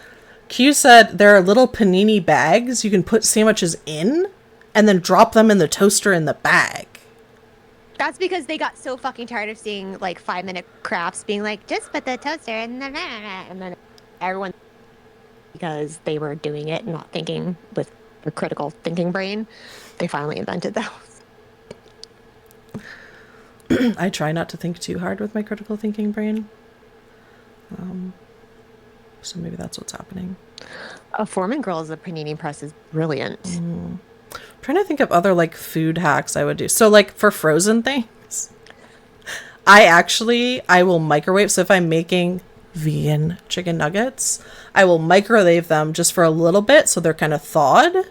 Q said there are little panini bags you can put sandwiches in and then drop them in the toaster in the bag. that's because they got so fucking tired of seeing like 5-minute crafts being like, just put the toaster in the and then everyone because they were doing it and not thinking with a critical thinking brain, they finally invented those. I try not to think too hard with my critical thinking brain. So maybe that's what's happening. A Foreman Girls, the panini press is brilliant. I'm trying to think of other like food hacks I would do. So like for frozen things, I will microwave. So if I'm making vegan chicken nuggets, I will microwave them just for a little bit so they're kind of thawed,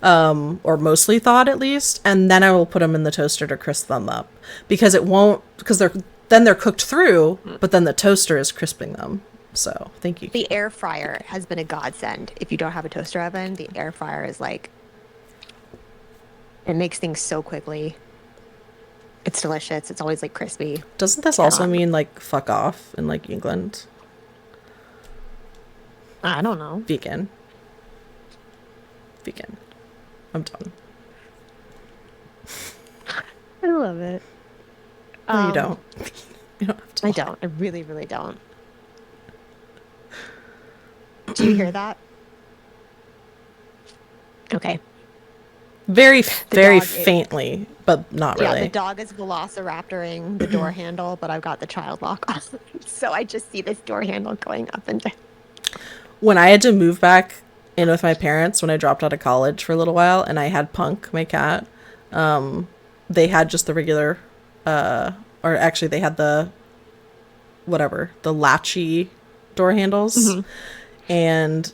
or mostly thawed at least, and then I will put them in the toaster to crisp them up because it won't because they're cooked through, but then the toaster is crisping them. So thank you. The air fryer has been a godsend. If you don't have a toaster oven, the air fryer is like, it makes things so quickly. It's delicious. It's always like crispy. Doesn't this also Um, mean like fuck off in like England? I don't know. Vegan. Vegan. I'm done. I love it. No, you don't. You don't have to. I lie. don't. I really, really don't. Do you hear that? Okay. Very, very dog faintly, but not Yeah, really. the dog is velociraptoring the door handle, but I've got the child lock on. So I just see this door handle going up and down. When I had to move back in with my parents when I dropped out of college for a little while, and I had Punk, my cat, they had just the regular, or actually they had the, whatever, the latchy door handles, and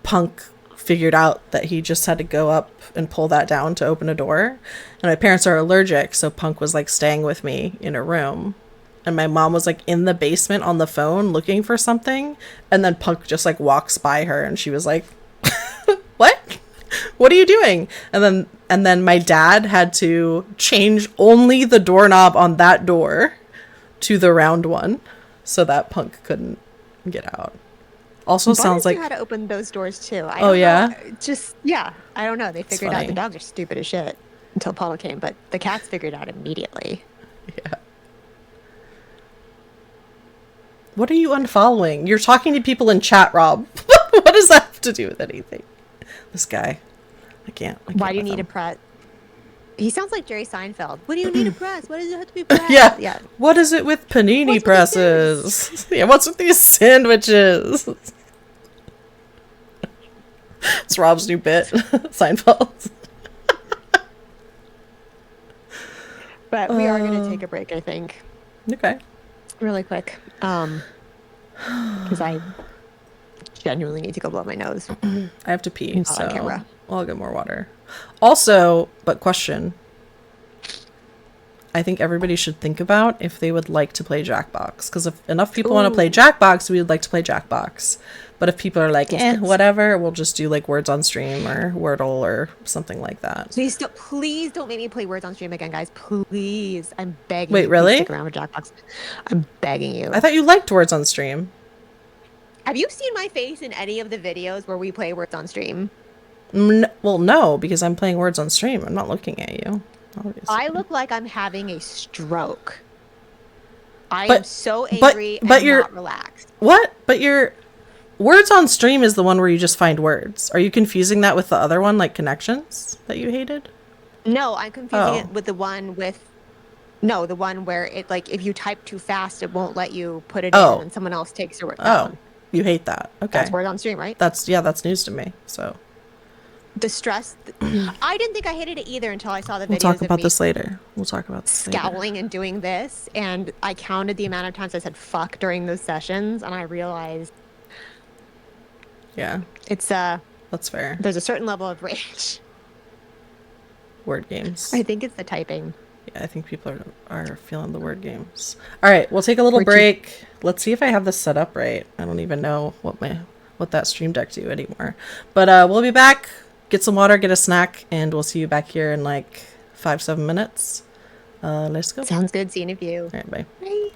Punk figured out that he just had to go up and pull that down to open a door. And my parents are allergic, so Punk was like staying with me in a room. And my mom was like in the basement on the phone looking for something, and then Punk just like walks by her and she was like, "What? What are you doing?" And then my dad had to change only the doorknob on that door to the round one so that Punk couldn't get out. Also sounds Buttons knew like how to open those doors too. I Oh, don't yeah? know. Just yeah, I don't know. They figured out funny. the dogs are stupid as shit until Paulo came, but the cats figured out immediately. yeah. What are you unfollowing? You're talking to people in chat, Rob. What does that have to do with anything? This guy. I can't Why do you with need a him. press? He sounds like Jerry Seinfeld. What do you need a press? What does it have to be pressed? Yeah. Yeah. What is it with panini What's with presses? Yeah, what's with these sandwiches? It's Rob's new bit. Seinfeld. But we are going to take a break, I think, Okay. really quick. Because I genuinely need to go blow my nose. I have to pee, so camera. I'll get more water. Also, but question. I think everybody should think about if they would like to play Jackbox. Because if enough people want to Ooh. play Jackbox, we would like to play Jackbox. But if people are like, Yes, please. whatever, we'll just do like Words on Stream or Wordle or something like that. Please don't make me play Words on Stream again, guys. Please. I'm begging Wait, you. Please really? stick around with Jackbox. I'm begging you. I thought you liked Words on Stream. Have you seen my face in any of the videos where we play Words on Stream? Well, no, because I'm playing Words on Stream. I'm not looking at you. Obviously. I look like I'm having a stroke. I But- am so angry but and you're- not relaxed. What? But your Words on Stream is the one where you just find words. Are you confusing that with the other one, like Connections, that you hated? No, I'm confusing Oh. it with the one with. No, the one where it like if you type too fast, it won't let you put it Oh. in, and someone else takes your word Oh, down. you hate that. Okay. That's Words on Stream, right? That's news to me. So The stress. I didn't think I hated it either until I saw the videos we'll talk of about me this later. We'll talk about this later. scowling and doing this, and I counted the amount of times I said "fuck" during those sessions, and I realized Yeah, it's that's fair. there's a certain level of rage. Word games. I think it's the typing. Yeah, I think people are feeling the word games. All right, we'll take a little We're break. Let's see if I have this set up right. I don't even know what that Stream Deck do anymore. But we'll be back. Get some water, get a snack, and we'll see you back here in like 5-7 minutes. Let's go. Sounds good. Seeing a view. All right, bye. Bye.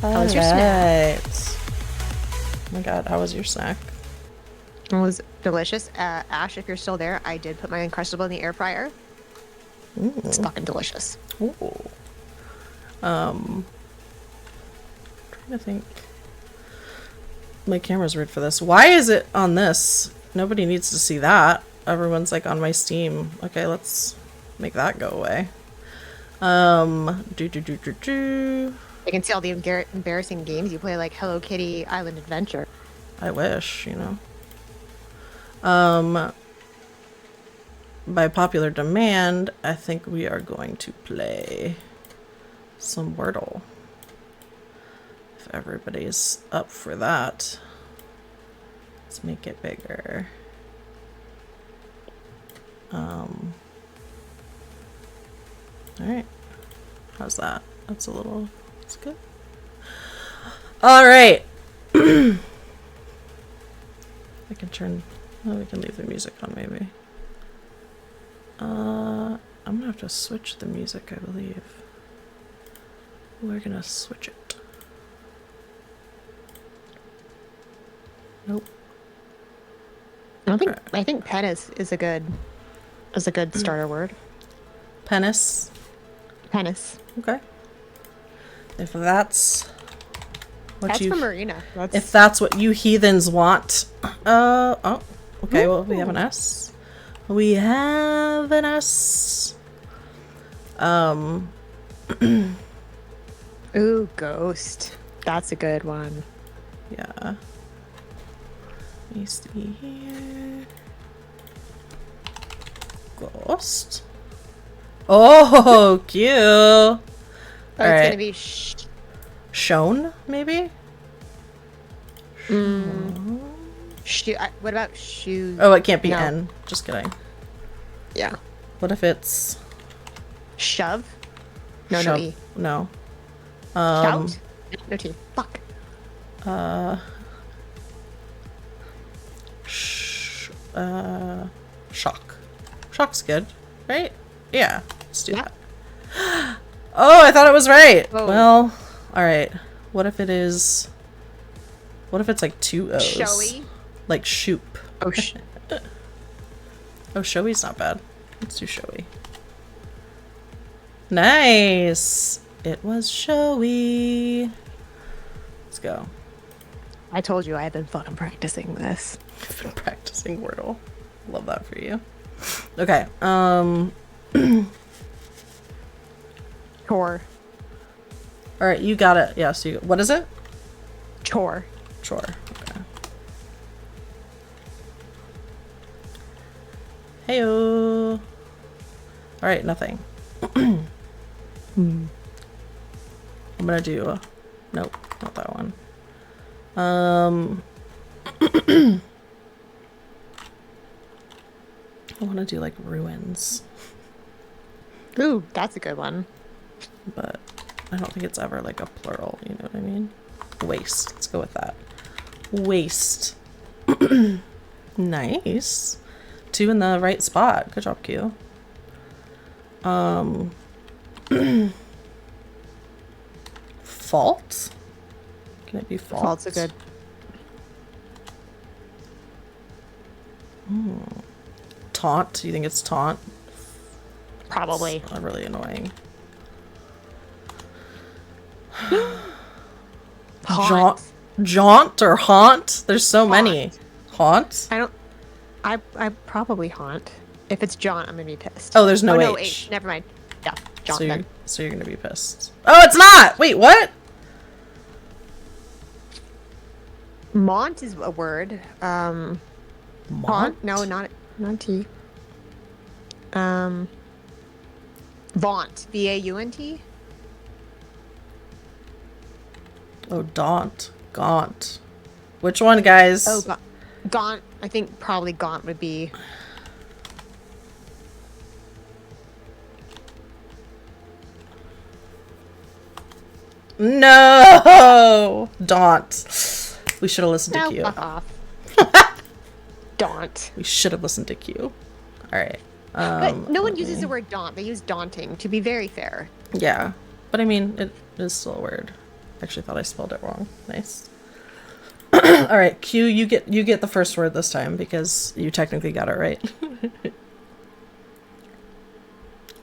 How was your snack? Oh my god, how was your snack? It was delicious. Ash, if you're still there, I did put my Uncrustable in the air fryer. It's fucking delicious. Ooh. Trying to think. My camera's weird for this. Why is it on this? Nobody needs to see that. Everyone's like on my Steam. Okay, let's make that go away. I can see all the embarrassing games you play, like Hello Kitty Island Adventure. I wish, you know. By popular demand, I think we are going to play some Wordle. If everybody's up for that. Let's make it bigger. Alright. How's that? That's good. Alright. I can we can leave the music on maybe. I'm gonna have to switch the music, I believe. We're gonna switch it. Nope. I think penis is a good starter word. Penis. Penis. Okay. If that's what That's from Marina. If that's what you heathens want. Okay, well we have an S. We have an S. Ooh, ghost. That's a good one. Yeah. Let me see here. Ghost. Oh, cute. Oh, it's right. gonna be Shown, maybe? What about shoes? Oh, it can't be No. N. Just kidding. Yeah. What if it's Shove? No, shove? no E. No. Shout? No T. Fuck. Shock. Shock's good, right? Yeah. Let's do that. Oh, I thought it was right. Oh. Well, all right. What if it's like two O's? Showy? Like shoop. Oh, Oh, showy's not bad. Let's do showy. Nice. It was showy. Let's go. I told you I had been fucking practicing this. I've been practicing Wordle. Love that for you. Okay. Chore. All right, you got it. Yeah. So what is it? Chore. Chore. Okay. Heyo. All right, nothing. I'm gonna do. Nope, not that one. I want to do like ruins, Ooh, that's a good one. but I don't think it's ever like a plural. You know what I mean? Waste. Let's go with that. Waste. Nice. 2 in the right spot. Good job, Q. Fault? Can it be fault? Fault's a good. Taunt? Do you think it's taunt? Probably. It's really annoying. Haunt. Jaunt or haunt? There's so many. Haunt? I probably haunt. If it's John, I'm gonna be pissed. Oh, there's no no H. Never mind. Yeah, John So then. you're gonna be pissed. Oh, it's not! Wait, what? Mont is a word. Haunt? Mont? No, not T. Vaunt. V-A-U-N-T. Oh, daunt. Gaunt. Which one, guys? Oh, Gaunt. I think probably Gaunt would be. No! Daunt. We should have listened to Q. Fuck off. Daunt. We should have listened to Q. Alright. But no one uses the word daunt. They use daunting, to be very fair. Yeah. But I mean, it is still a word. Actually thought I spelled it wrong. Nice. All right, Q, you get the first word this time because you technically got it right.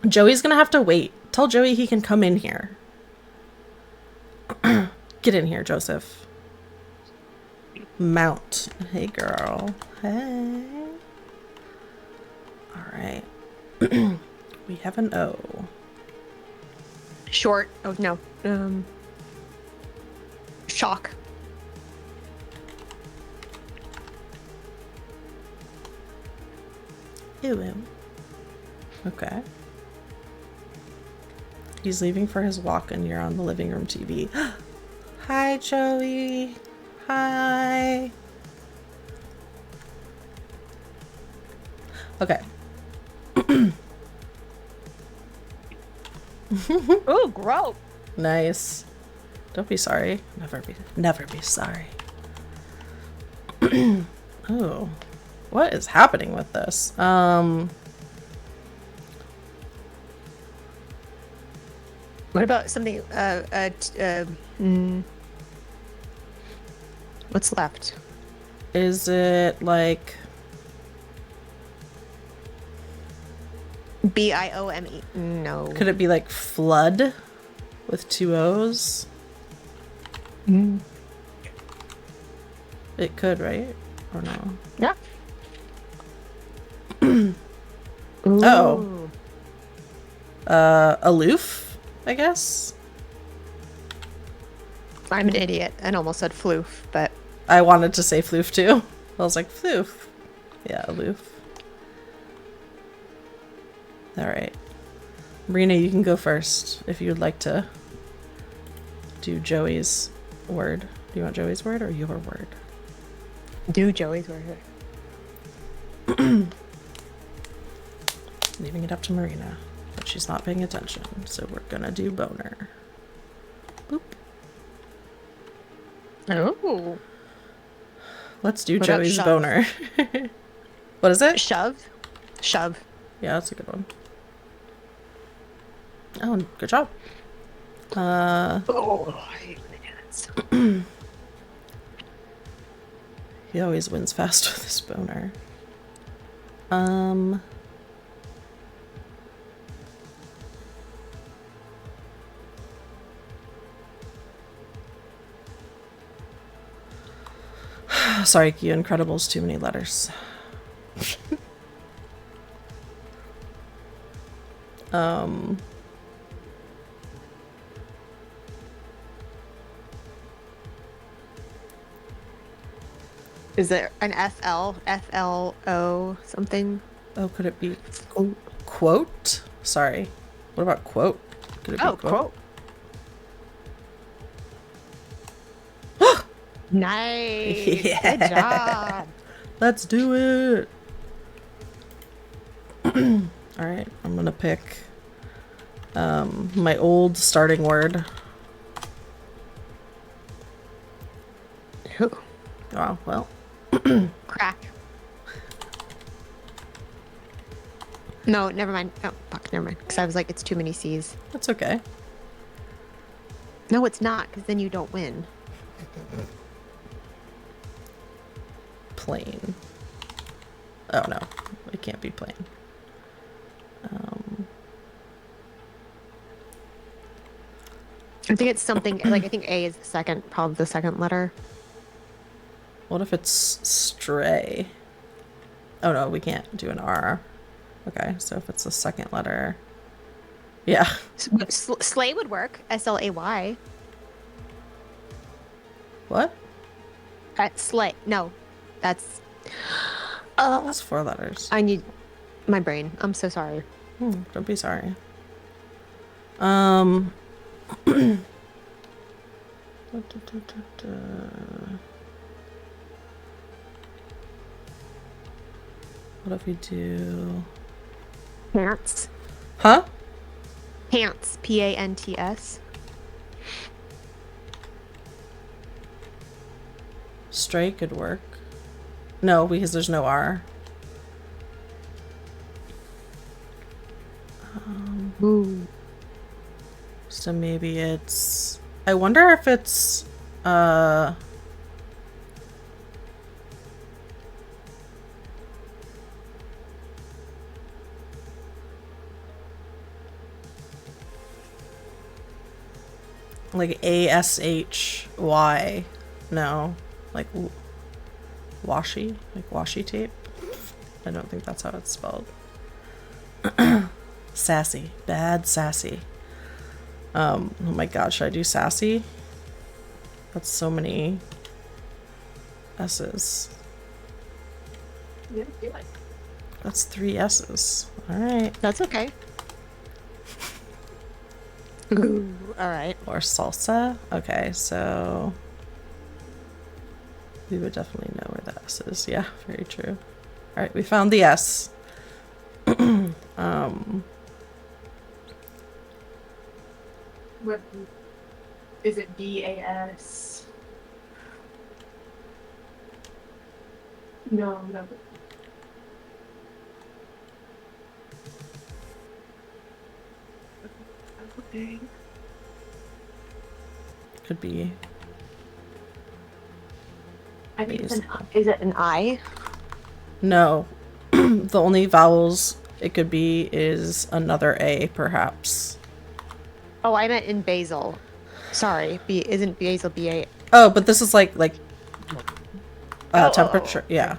Joey's gonna have to wait. Tell Joey he can come in here. Get in here, Joseph. Mount. Hey, girl. Hey. All right. We have an O. Short. Oh, no. Shock. Ew. Okay. He's leaving for his walk and you're on the living room TV. Hi, Joey. Hi. Okay. Oh, gross. Nice. Don't be sorry. Never be sorry. Oh. What is happening with this? What about something, what's left? Is it like B-I-O-M-E. No. could it be like flood with 2 O's? It could, right? Or no? Yeah. Oh. Aloof, I guess. I'm an idiot and almost said floof, but I wanted to say floof too. I was like, floof. Yeah, aloof. Alright. Marina, you can go first if you'd like to do Joey's word. Do you want Joey's word or your word? do Joey's word. Leaving it up to Marina, but she's not paying attention, so we're gonna do boner. Boop. Oh. Let's do What about Joey's shove? boner. What is it? Shove. Shove. Yeah, that's a good one. Oh, good job. Oh, I hate bananas. He always wins fast with his boner. Sorry, Q, Incredibles, too many letters. Is there an FL? FLO something? Oh, could it be quote? Sorry. What about quote? Could it be Quote. Nice. Yeah. Good job. Let's do it. All right, I'm gonna pick my old starting word. Ooh, Oh, well. crack. No, never mind. Oh, fuck, never mind. Because I was like, it's too many C's. That's okay. No, it's not, because then you don't win. Plain. Oh no, it can't be plain. I think it's something, like, I think A is the second, probably the second letter. What if it's stray? Oh no, we can't do an R. Okay, so if it's the second letter. Yeah. Slay would work. S-L-A-Y. What? Slay. No, that's... That's 4 letters. I need my brain. I'm so sorry. Don't be sorry. What if we do... Pants. Huh? Pants. P-A-N-T-S. Stray could work. No, because there's no R. Ooh. So maybe it's I wonder if it's like ASHY. No. Like washi? Like washi tape? I don't think that's how it's spelled. Sassy. Bad sassy. Oh my god, should I do sassy? That's so many S's. Yeah, do it. That's 3 S's. Alright. That's okay. Ooh, all right. Or salsa. Okay, so we would definitely know where the S is. Yeah, very true. Alright, we found the S. What is it? BAS? No. Okay. Could be. I think it's Is it an I? No. The only vowels it could be is another A, perhaps. Oh, I meant in basil. Sorry, isn't basil BA? Oh, but this is like Oh, temperature. oh. Yeah.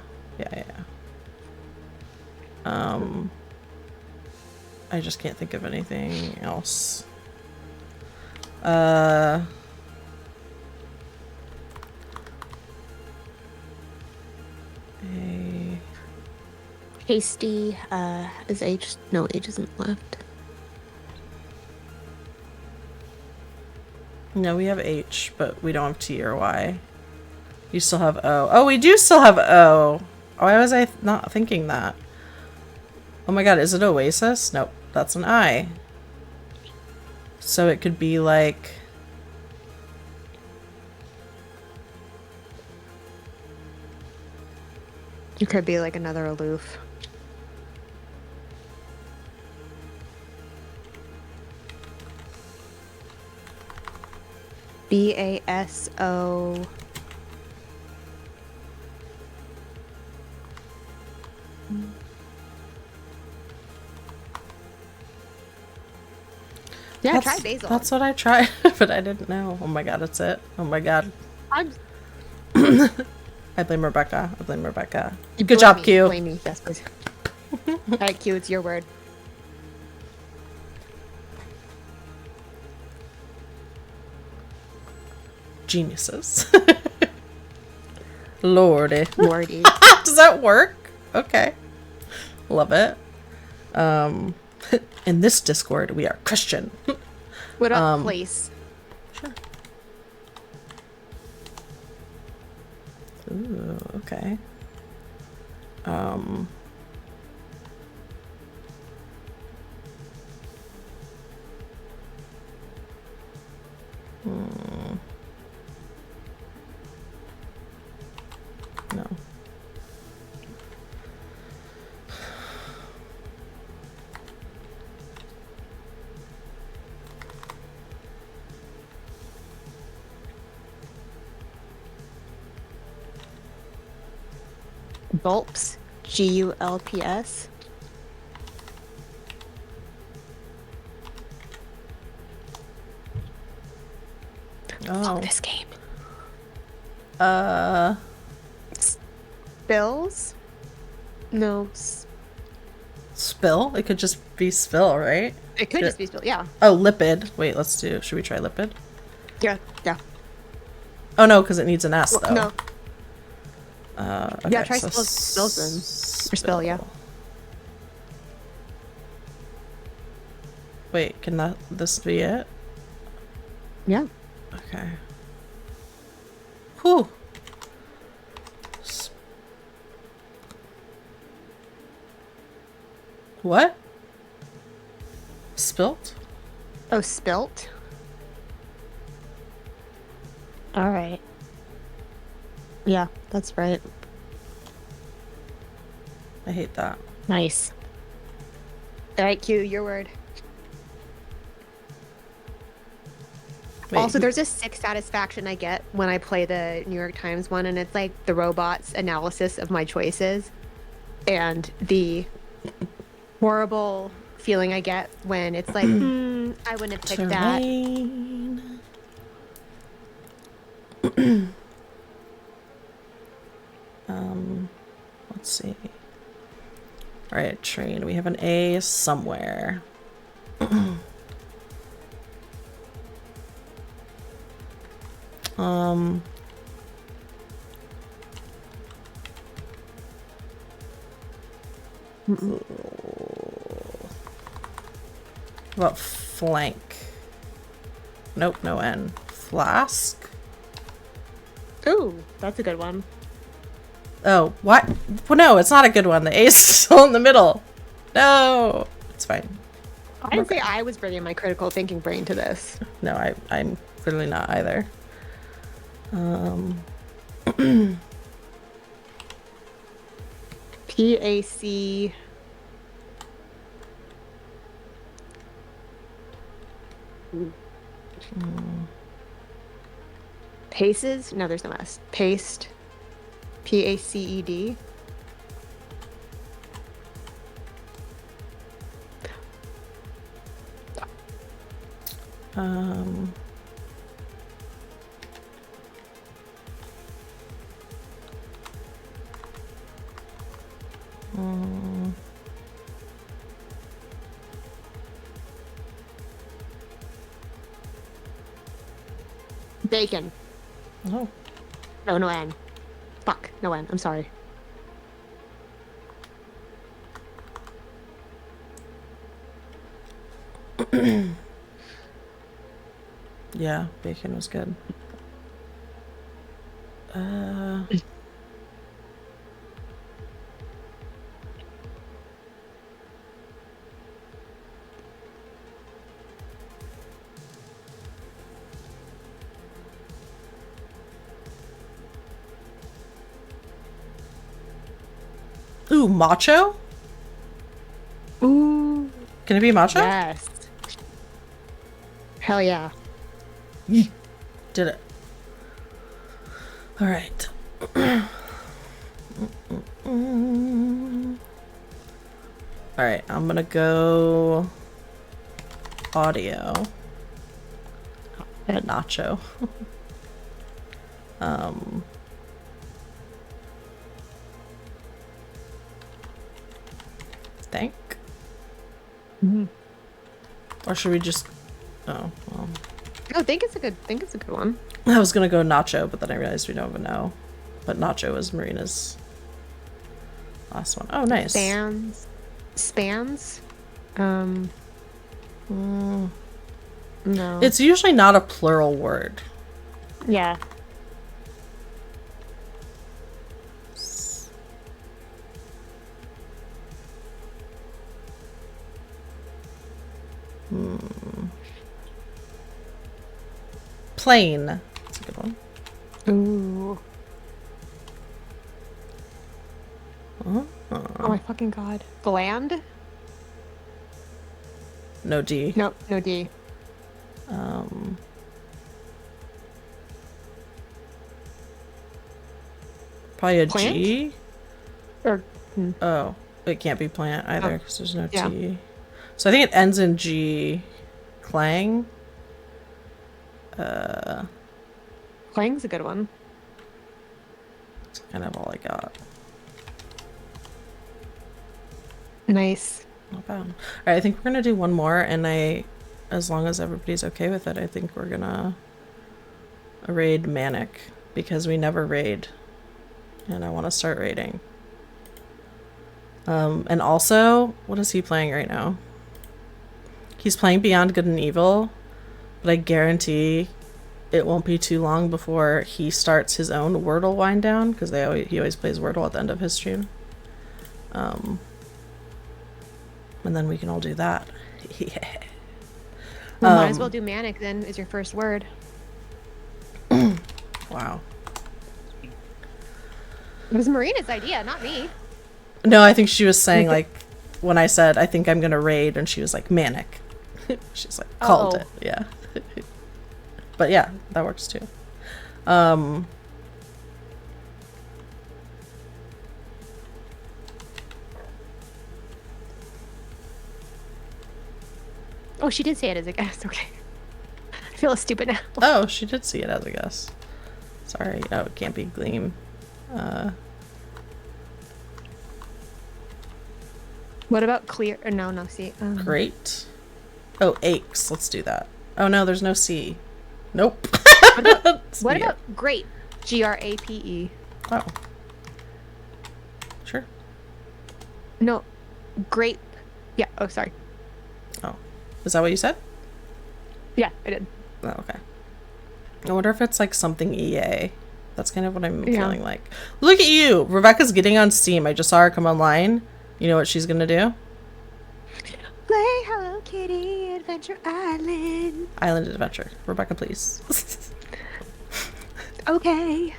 I just can't think of anything else. Hasty. Is H? No, H isn't left. No, we have H, but we don't have T or Y. You still have O. Oh, we do still have O. Why was I not thinking that? Oh my god, is it Oasis? Nope, that's an I. So it could be like... It could be like another aloof. BASO. Yeah, try basil. That's what I tried, but I didn't know. Oh my god, it's it. Oh my god. I'm... I blame Rebecca. You Good blame job, me, Q. Blame me. Yes, please. All right, Q, it's your word. Geniuses. Lordy. Lordy. Does that work? Okay. Love it. In this Discord, we are Christian. What up, place? Sure. Ooh, okay. No. Gulps. GULPS. Oh. Fuck this game. Spills? No. Spill? It could just be spill, right? It could just be spill. Yeah. Oh, lipid. Wait, should we try lipid? Yeah. Oh no, because it needs an S though. No. Okay, Yeah, try so spills then. Or spill, yeah. Wait, can this be it? Yeah. Okay. Whew. What? Spilt? Oh, spilt? All right. Yeah, that's right. I hate that. Nice. All right, Q, your word. Wait, Also, there's a sick satisfaction I get when I play the New York Times one, and it's like the robot's analysis of my choices and the horrible feeling I get when it's like, I wouldn't have picked that. terrain. Let's see. All right, train. We have an A somewhere. What about flank? Nope, no N. Flask? Ooh, that's a good one. Oh, what? Well, no, it's not a good one. The A is still in the middle. No, it's fine. I didn't say I was bringing my critical thinking brain to this. No, I'm clearly not either. PAC. Paces? No, there's no S. Paste. PACED. Bacon. Oh. No, no N. Fuck, no N. I'm sorry. Yeah, bacon was good. Ooh, macho? Ooh. Can it be macho? Yes. Hell yeah. Did it. All right. All right, I'm gonna go audio. Nacho. Thank. Or should we just? Oh, well. I think it's a good one. I was gonna go nacho, but then I realized we don't even know. But nacho is Marina's last one. Oh, nice. Spans. No. It's usually not a plural word. Yeah. Plain. That's a good one. Ooh. Uh-huh. Oh my fucking god. Bland? No D. Nope, no D. Probably a Plant? G. Or Oh, it can't be plant either because there's no yeah. T. So I think it ends in G. Clang. Clang's a good one. That's kind of all I got. Nice. Not bad. All right, I think we're gonna do one more, and as long as everybody's okay with it, I think we're gonna raid Manic because we never raid, and I want to start raiding. And also, what is he playing right now? He's playing Beyond Good and Evil, but I guarantee it won't be too long before he starts his own Wordle wind down because he always plays Wordle at the end of his stream. And then we can all do that. Yeah. Well, might as well do manic then as your first word. Wow. It was Marina's idea, not me. No, I think she was saying like when I said I think I'm gonna raid, and she was like manic. She's like called it. Yeah. But yeah, that works too. Oh, she did say it as a guess. Okay. I feel stupid now. Oh, she did see it as a guess. Sorry. Oh, it can't be Gleam. What about clear? Or no, see. Great. Oh, aches. Let's do that. Oh no, there's no C. Nope. What about grape? Grape. Oh. Sure. No, grape. Yeah. Oh, sorry. Oh. Is that what you said? Yeah, I did. Oh, okay. I wonder if it's like something EA. That's kind of what I'm feeling like. Look at you! Rebecca's getting on Steam. I just saw her come online. You know what she's gonna do? Play Hello Kitty Adventure Island. Island Adventure. Rebecca, please. Okay.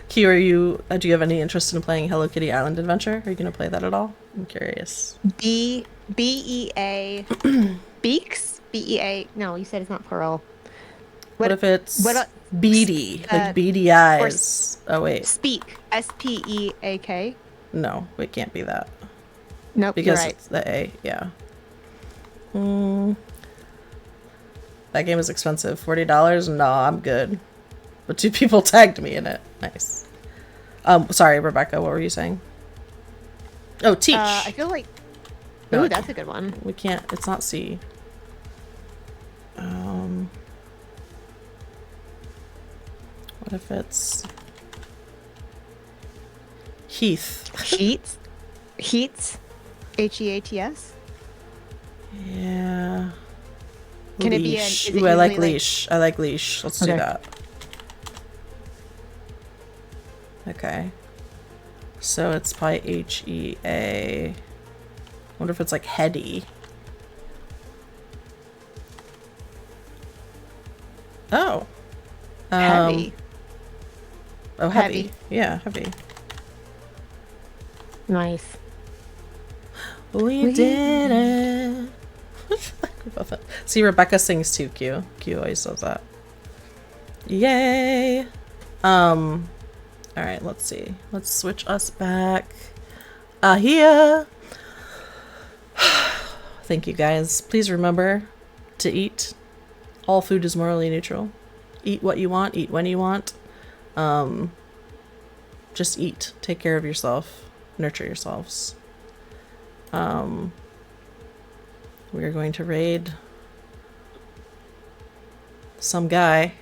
Q, are you? Do you have any interest in playing Hello Kitty Island Adventure? Are you gonna play that at all? I'm curious. B-E-A. Beaks? B-E-A. No, you said it's not plural. What if it's what beady? Like beady eyes. Oh, wait. Speak. S-P-E-A-K. No, it can't be that. Nope, Because you're right. it's the A, yeah. That game is expensive. $40? No, I'm good. But 2 people tagged me in it. Nice. Sorry, Rebecca, what were you saying? Oh, teach. I feel like... No, Ooh, that's a good one. We can't, it's not C. What if it's Heath? Heats? Heats? H-E-A-T-S? Yeah. Can it be Leash. is it Ooh, I like usually, leash. I like leash. Let's do Okay. that. Okay. So it's probably H-E-A. Wonder if it's like heady. Oh. Heavy. Oh, heavy. Heavy. Yeah, heavy. Nice. We did it. See, Rebecca sings too. Q always does that. Yay. All right, let's see. Let's switch us back. Here. Thank you, guys. Please remember to eat. All food is morally neutral. Eat what you want. Eat when you want. Just eat. Take care of yourself. Nurture yourselves. We are going to raid some guy.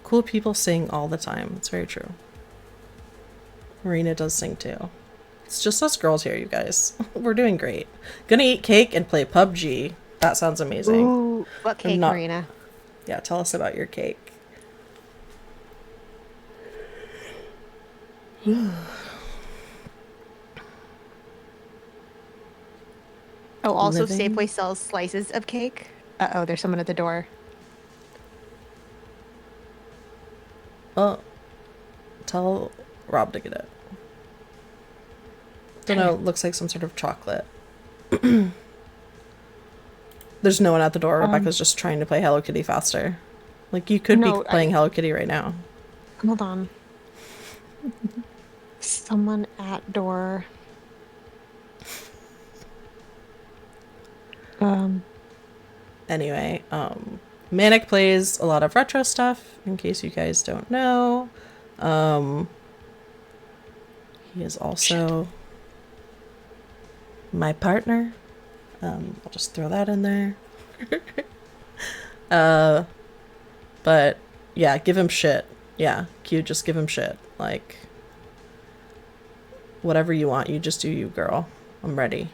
Cool people sing all the time. It's very true. Marina does sing too. It's just us girls here, you guys. We're doing great. Gonna eat cake and play PUBG. That sounds amazing. Ooh, what cake, Marina? Yeah, tell us about your cake. Oh, also Living. Safeway sells slices of cake. Uh-oh, there's someone at the door. Well, tell Rob to get it. Don't know, it looks like some sort of chocolate. There's no one at the door. Rebecca's just trying to play Hello Kitty faster. Like, you could be playing Hello Kitty right now. Hold on. Someone at door. Anyway, Manic plays a lot of retro stuff, in case you guys don't know. He is also my partner. I'll just throw that in there. But yeah, give him shit. Yeah, Q, just give him shit. Like, whatever you want, you just do you, girl. I'm ready.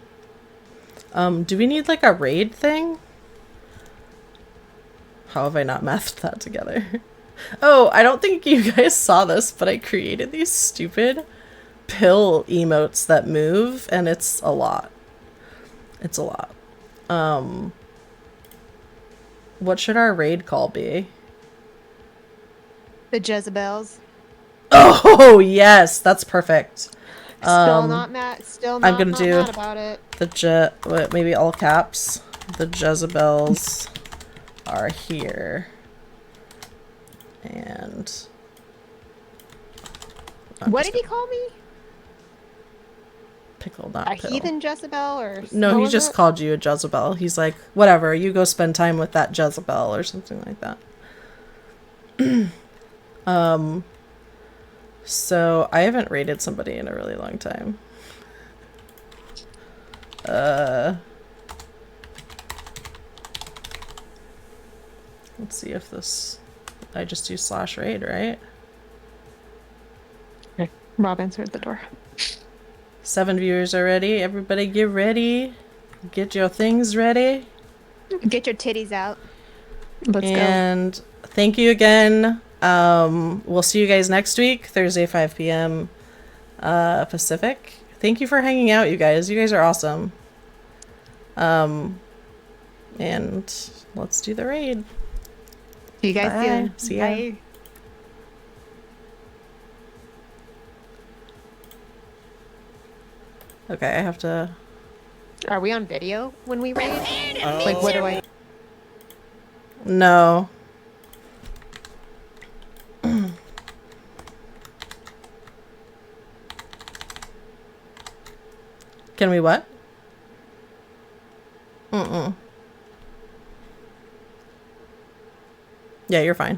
Do we need like a raid thing? How have I not mathed that together? Oh, I don't think you guys saw this, but I created these stupid pill emotes that move, and it's a lot. It's a lot. What should our raid call be? The Jezebels. Oh, yes, that's perfect. Still not mad. Still not, I'm gonna not do mad about it. maybe all caps. The Jezebels are here. And What did he call me? Pickle, not A pill. heathen Jezebel or No, what he was just it? called you a Jezebel. He's like, whatever, you go spend time with that Jezebel or something like that. So I haven't rated somebody in a really long time. Let's see if this, I just do /raid, right? Rob answered the door. 7 viewers already. Everybody get ready. Get your things ready. Get your titties out. Let's go. And thank you again. We'll see you guys next week, Thursday, 5 p.m. Pacific. Thank you for hanging out, you guys. You guys are awesome. And let's do the raid. See you guys Bye. soon. See ya. Bye. Okay, I have to... Are we on video when we raid? Like, what do I... No. Can we what? Mm-mm. Yeah, you're fine.